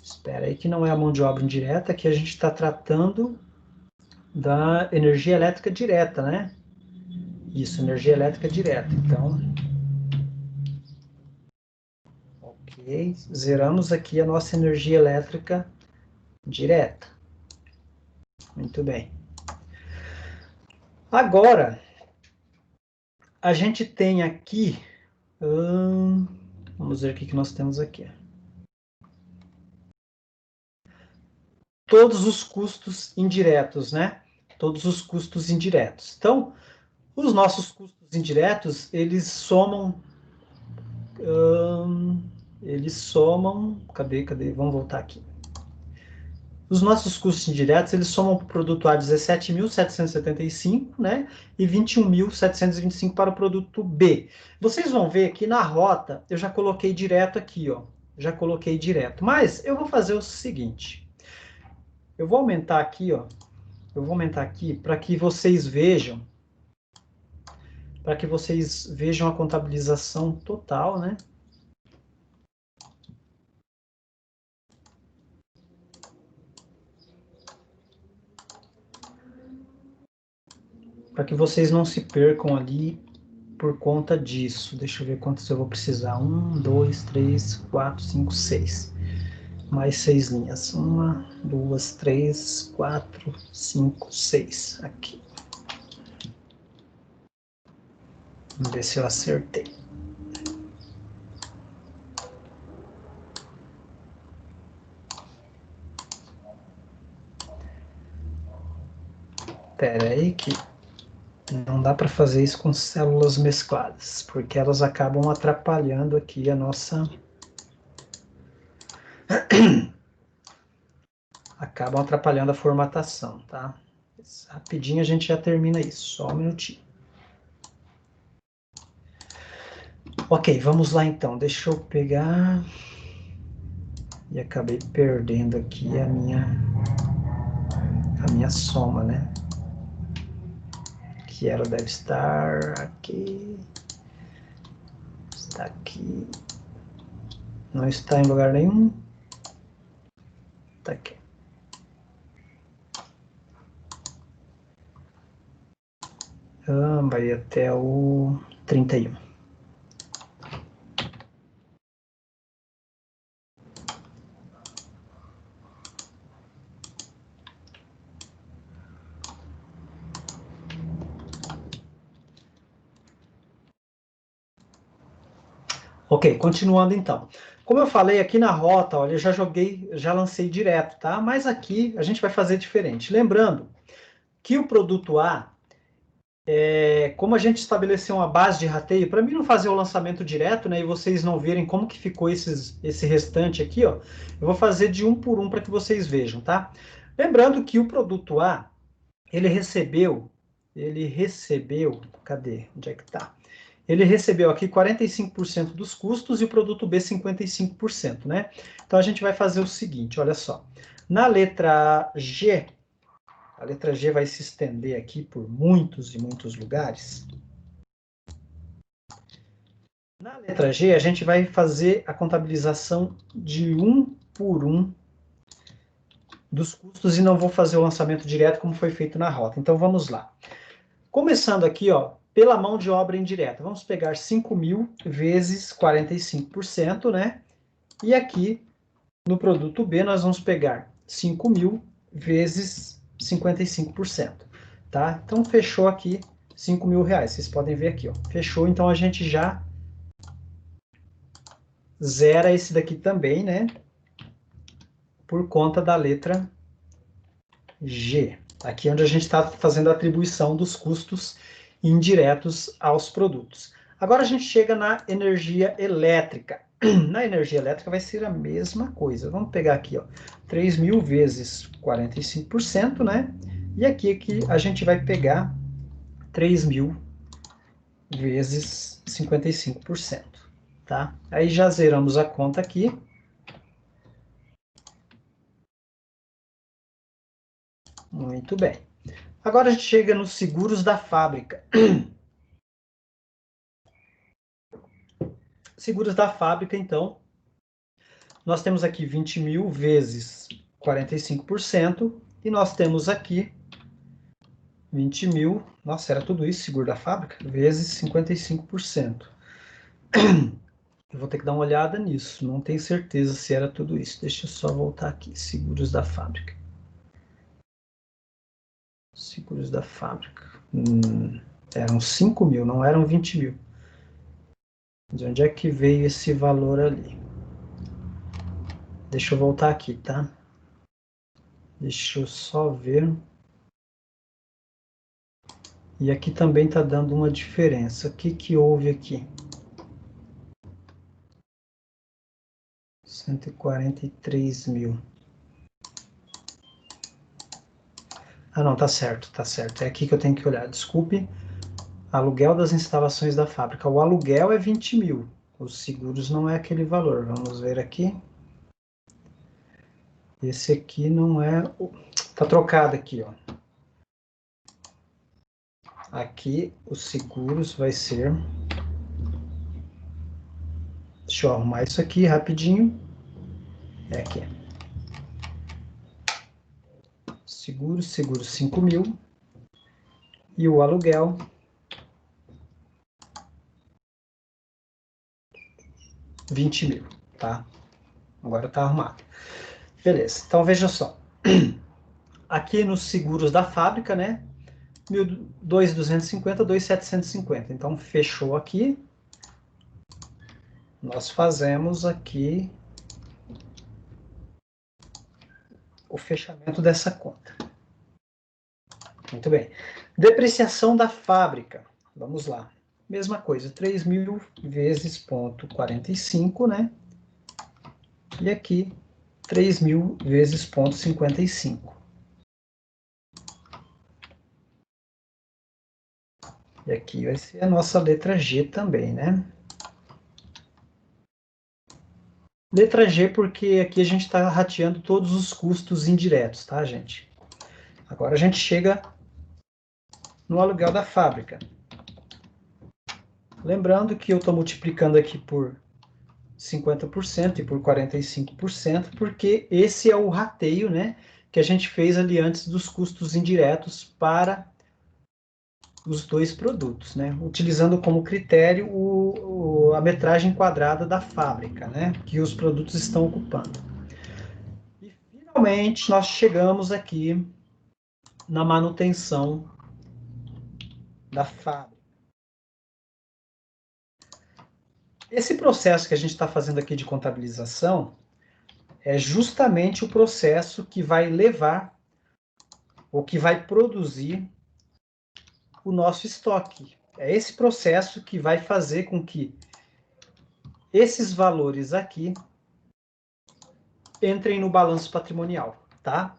Speaker 1: Espera aí que não é a mão de obra indireta, que a gente está tratando da energia elétrica direta, né? Isso, energia elétrica direta. Então, ok, zeramos aqui a nossa energia elétrica direta. Muito bem. Agora, a gente tem aqui... vamos ver o que nós temos aqui. Todos os custos indiretos, né? Todos os custos indiretos. Então, os nossos custos indiretos, eles somam, cadê? Vamos voltar aqui. Os nossos custos indiretos, eles somam para o produto A 17.775, né? E 21.725 para o produto B. Vocês vão ver que na rota, eu já coloquei direto aqui, ó. Já coloquei direto. Mas eu vou fazer o seguinte. Eu vou aumentar aqui, ó. Eu vou aumentar aqui para que vocês vejam a contabilização total, né? Para que vocês não se percam ali por conta disso. Deixa eu ver quantos eu vou precisar. 1, 2, 3, 4, 5, 6. Mais 6 linhas. 1, 2, 3, 4, 5, 6. Aqui. Vamos ver se eu acertei. Espera aí que não dá para fazer isso com células mescladas, porque elas acabam atrapalhando aqui a nossa... acabam atrapalhando a formatação, tá? Rapidinho a gente já termina isso, só um minutinho. Ok, vamos lá então, deixa eu pegar... E acabei perdendo aqui a minha soma, né? Que ela deve estar aqui... Está aqui... Não está em lugar nenhum. Está aqui. Vai até o 31. Ok, continuando então. Como eu falei aqui na rota, olha, eu já lancei direto, tá? Mas aqui a gente vai fazer diferente. Lembrando que o produto A, como a gente estabeleceu uma base de rateio, para mim não fazer o lançamento direto, né, e vocês não verem como que ficou esse restante aqui, ó, eu vou fazer de um por um para que vocês vejam, tá? Lembrando que o produto A, ele recebeu, cadê? Onde é que tá? Ele recebeu aqui 45% dos custos e o produto B 55%, né? Então a gente vai fazer o seguinte, olha só. Na letra G, a letra G vai se estender aqui por muitos e muitos lugares. Na letra G, a gente vai fazer a contabilização de um por um dos custos e não vou fazer o lançamento direto como foi feito na rota. Então vamos lá. Começando aqui, ó, pela mão de obra indireta. Vamos pegar 5.000 vezes 45%, né? E aqui, no produto B, nós vamos pegar 5.000 vezes 55%, tá? Então, fechou aqui R$ 5.000. Vocês podem ver aqui, ó. Fechou, então a gente já zera esse daqui também, né? Por conta da letra G. Aqui é onde a gente está fazendo a atribuição dos custos indiretos aos produtos. Agora a gente chega na energia elétrica. Na energia elétrica vai ser a mesma coisa. Vamos pegar aqui, ó, 3.000 vezes 45%, né? E aqui a gente vai pegar 3.000 vezes 55%, tá? Aí já zeramos a conta aqui. Muito bem. Agora a gente chega nos seguros da fábrica. Seguros da fábrica, então, nós temos aqui 20 mil vezes 45%, e nós temos aqui 20 mil, nossa, era tudo isso, seguro da fábrica, vezes 55%. Eu vou ter que dar uma olhada nisso, não tenho certeza se era tudo isso. Deixa eu só voltar aqui, seguros da fábrica. Seguros da fábrica. Eram 5 mil, não eram 20 mil. De onde é que veio esse valor ali? Deixa eu voltar aqui, tá? Deixa eu só ver. E aqui também está dando uma diferença. O que que houve aqui? 143 mil. Ah, não, tá certo, tá certo. É aqui que eu tenho que olhar. Desculpe. Aluguel das instalações da fábrica. O aluguel é 20 mil. Os seguros não é aquele valor. Vamos ver aqui. Esse aqui não é... Tá trocado aqui, ó. Aqui, os seguros vai ser... Deixa eu arrumar isso aqui rapidinho. É aqui. Seguro 5 mil. E o aluguel... 20 mil, tá? Agora tá arrumado. Beleza, então veja só. Aqui nos seguros da fábrica, né? 2.250, 2.750. Então, fechou aqui. Nós fazemos aqui o fechamento dessa conta. Muito bem. Depreciação da fábrica. Vamos lá. Mesma coisa, 3 mil vezes 0,45, né? E aqui, 3 mil vezes 0,55. E aqui vai ser a nossa letra G também, né? Letra G porque aqui a gente está rateando todos os custos indiretos, tá, gente? Agora a gente chega no aluguel da fábrica. Lembrando que eu estou multiplicando aqui por 50% e por 45%, porque esse é o rateio, né, que a gente fez ali antes dos custos indiretos para os dois produtos, né, utilizando como critério a metragem quadrada da fábrica, né, que os produtos estão ocupando. E finalmente nós chegamos aqui na manutenção da fábrica. Esse processo que a gente está fazendo aqui de contabilização é justamente o processo que vai levar ou que vai produzir o nosso estoque. É esse processo que vai fazer com que esses valores aqui entrem no balanço patrimonial, tá?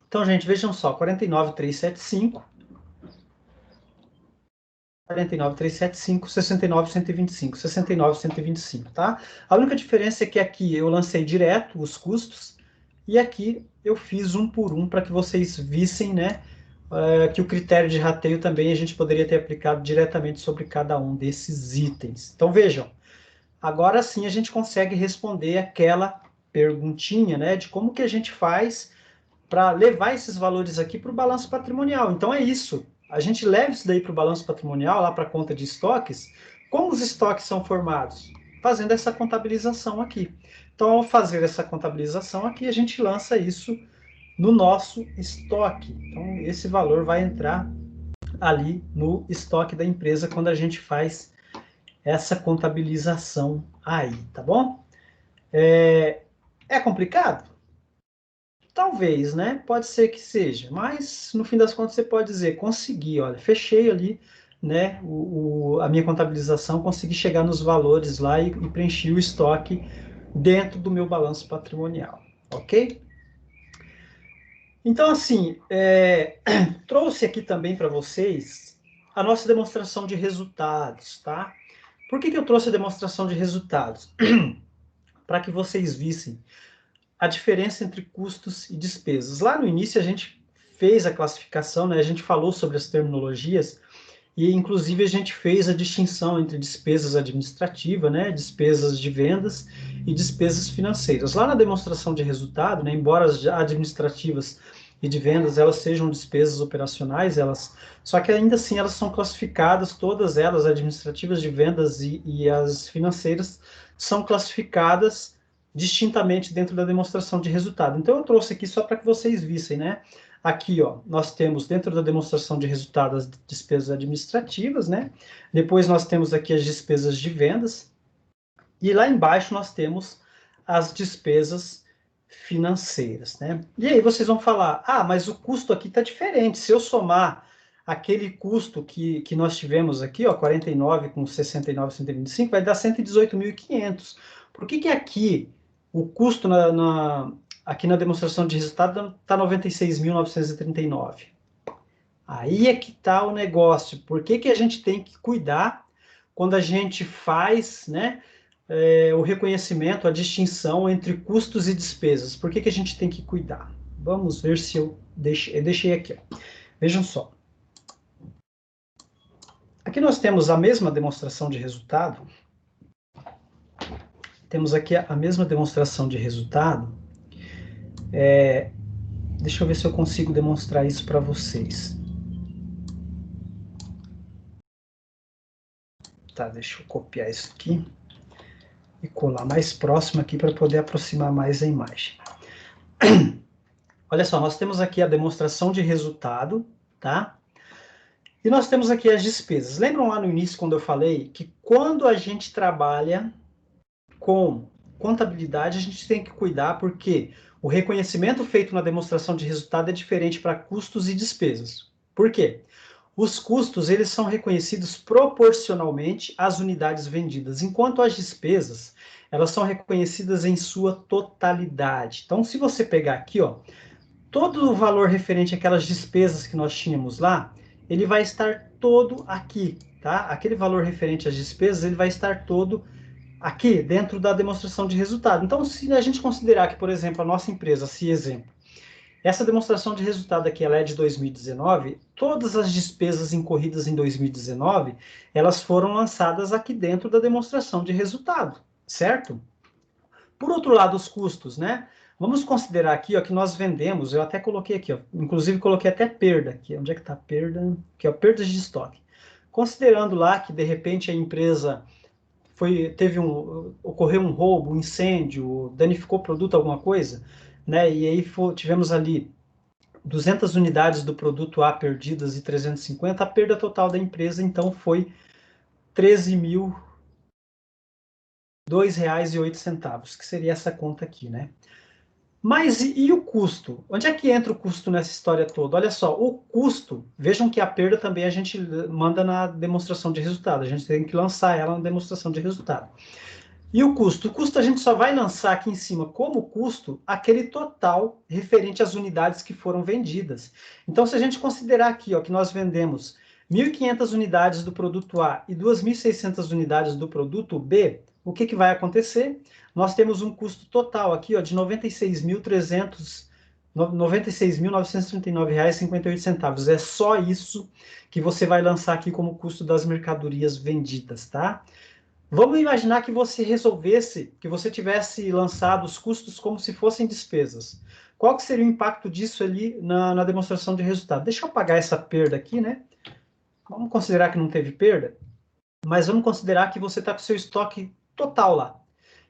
Speaker 1: Então, gente, vejam só, 49.375, 49.375, 69.125, 69.125, tá? A única diferença é que aqui eu lancei direto os custos e aqui eu fiz um por um para que vocês vissem, né, que o critério de rateio também a gente poderia ter aplicado diretamente sobre cada um desses itens. Então, vejam, agora sim a gente consegue responder aquela perguntinha, né, de como que a gente faz para levar esses valores aqui para o balanço patrimonial. Então é isso, a gente leva isso daí para o balanço patrimonial, lá para a conta de estoques. Como os estoques são formados? Fazendo essa contabilização aqui. Então, ao fazer essa contabilização aqui, a gente lança isso no nosso estoque. Então, esse valor vai entrar ali no estoque da empresa quando a gente faz essa contabilização aí, tá bom? É complicado? Talvez, né? Pode ser que seja, mas no fim das contas você pode dizer, consegui, olha, fechei ali, né, a minha contabilização, consegui chegar nos valores lá e preenchi o estoque dentro do meu balanço patrimonial, ok? Então, assim, trouxe aqui também para vocês a nossa demonstração de resultados, tá? Por que eu trouxe a demonstração de resultados? Para que vocês vissem a diferença entre custos e despesas. Lá no início a gente fez a classificação, né? A gente falou sobre as terminologias, e inclusive a gente fez a distinção entre despesas administrativas, né, despesas de vendas e despesas financeiras. Lá na demonstração de resultado, né, embora as administrativas e de vendas elas sejam despesas operacionais, só que ainda assim elas são classificadas, todas elas, administrativas de vendas e as financeiras, são classificadas distintamente dentro da demonstração de resultado. Então eu trouxe aqui só para que vocês vissem, né? Aqui, ó, nós temos dentro da demonstração de resultado as despesas administrativas, né? Depois nós temos aqui as despesas de vendas. E lá embaixo nós temos as despesas financeiras, né? E aí vocês vão falar, ah, mas o custo aqui está diferente. Se eu somar aquele custo que nós tivemos aqui, ó, 49 com 69,125, vai dar 118.500. Por que aqui o custo aqui na demonstração de resultado está 96.939? Aí é que está o negócio. Por que a gente tem que cuidar quando a gente faz, né, o reconhecimento, a distinção entre custos e despesas? Por que a gente tem que cuidar? Vamos ver se eu deixei aqui. Ó. Vejam só. Aqui nós temos a mesma demonstração de resultado. Temos aqui a mesma demonstração de resultado. Deixa eu ver se eu consigo demonstrar isso para vocês. Tá, deixa eu copiar isso aqui e colar mais próximo aqui para poder aproximar mais a imagem. Olha só, nós temos aqui a demonstração de resultado, tá? E nós temos aqui as despesas. Lembram lá no início quando eu falei que quando a gente trabalha com contabilidade, a gente tem que cuidar porque o reconhecimento feito na demonstração de resultado é diferente para custos e despesas. Por quê? Os custos, eles são reconhecidos proporcionalmente às unidades vendidas, enquanto as despesas, elas são reconhecidas em sua totalidade. Então, se você pegar aqui, ó, todo o valor referente àquelas despesas que nós tínhamos lá, ele vai estar todo aqui, tá? Aquele valor referente às despesas, ele vai estar todo aqui, dentro da demonstração de resultado. Então, se a gente considerar que, por exemplo, a nossa empresa, essa demonstração de resultado aqui, ela é de 2019, todas as despesas incorridas em 2019, elas foram lançadas aqui dentro da demonstração de resultado, certo? Por outro lado, os custos, né? Vamos considerar aqui, ó, que nós vendemos, eu até coloquei aqui, ó, inclusive coloquei até perda aqui, onde é que está a perda? Aqui, ó, perdas de estoque. Considerando lá que, de repente, a empresa ocorreu um roubo, um incêndio, danificou o produto, alguma coisa, né? E aí tivemos ali 200 unidades do produto A perdidas e 350, a perda total da empresa, então, foi R$ 13.002,08, que seria essa conta aqui, né? Mas e o custo? Onde é que entra o custo nessa história toda? Olha só, o custo, vejam que a perda também a gente manda na demonstração de resultado, a gente tem que lançar ela na demonstração de resultado. E o custo? O custo a gente só vai lançar aqui em cima como custo aquele total referente às unidades que foram vendidas. Então, se a gente considerar aqui, ó, que nós vendemos 1.500 unidades do produto A e 2.600 unidades do produto B, o que vai acontecer? Nós temos um custo total aqui, ó, de R$ 96.939,58. É só isso que você vai lançar aqui como custo das mercadorias vendidas, tá? Vamos imaginar que você resolvesse, que você tivesse lançado os custos como se fossem despesas. Qual que seria o impacto disso ali na demonstração de resultado? Deixa eu apagar essa perda aqui, né? Vamos considerar que não teve perda, mas vamos considerar que você está com o seu estoque total lá.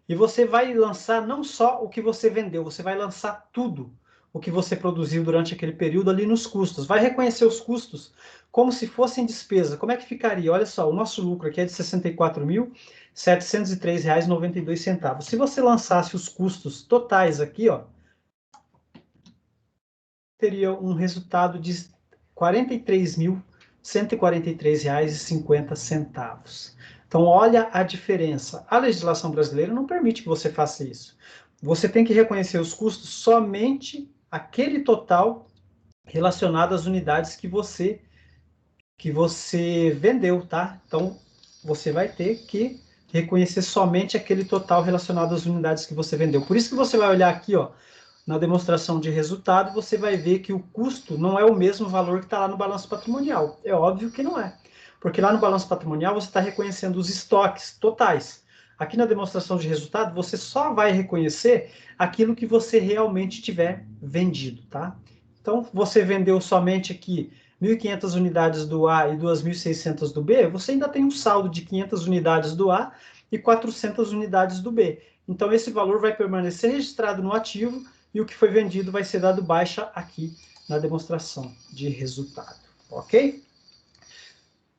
Speaker 1: E você vai lançar não só o que você vendeu, você vai lançar tudo o que você produziu durante aquele período ali nos custos. Vai reconhecer os custos como se fossem despesa. Como é que ficaria? Olha só, o nosso lucro aqui é de R$ 64.703,92. Se você lançasse os custos totais aqui, ó, teria um resultado de R$ 43.143,50. Então, olha a diferença. A legislação brasileira não permite que você faça isso. Você tem que reconhecer os custos somente aquele total relacionado às unidades que você vendeu, tá? Então, você vai ter que reconhecer somente aquele total relacionado às unidades que você vendeu. Por isso que você vai olhar aqui, ó, na demonstração de resultado, você vai ver que o custo não é o mesmo valor que está lá no balanço patrimonial. É óbvio que não é. Porque lá no balanço patrimonial você está reconhecendo os estoques totais. Aqui na demonstração de resultado, você só vai reconhecer aquilo que você realmente tiver vendido, tá? Então, você vendeu somente aqui 1.500 unidades do A e 2.600 do B, você ainda tem um saldo de 500 unidades do A e 400 unidades do B. Então, esse valor vai permanecer registrado no ativo e o que foi vendido vai ser dado baixa aqui na demonstração de resultado, ok?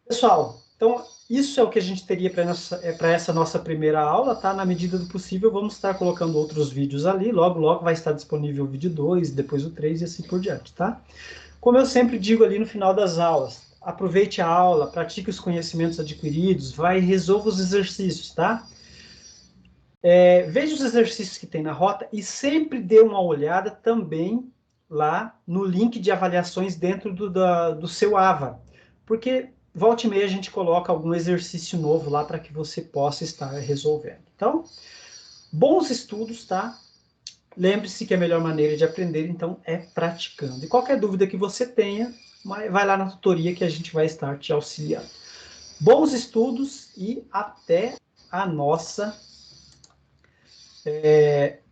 Speaker 1: Pessoal, então isso é o que a gente teria para essa nossa primeira aula, tá? Na medida do possível, vamos estar colocando outros vídeos ali, logo, logo vai estar disponível o vídeo 2, depois o 3 e assim por diante, tá? Como eu sempre digo ali no final das aulas, aproveite a aula, pratique os conhecimentos adquiridos, vai e resolva os exercícios, tá? Veja os exercícios que tem na rota e sempre dê uma olhada também lá no link de avaliações dentro do seu AVA, porque volta e meia a gente coloca algum exercício novo lá para que você possa estar resolvendo. Então, bons estudos, tá? Lembre-se que a melhor maneira de aprender, então, é praticando. E qualquer dúvida que você tenha, vai lá na tutoria que a gente vai estar te auxiliando. Bons estudos e até a nossa...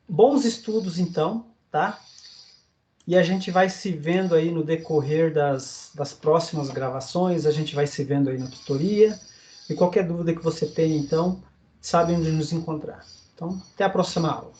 Speaker 1: bons estudos, então, tá? E a gente vai se vendo aí no decorrer das próximas gravações, a gente vai se vendo aí na tutoria. E qualquer dúvida que você tenha, então, sabe onde nos encontrar. Então, até a próxima aula.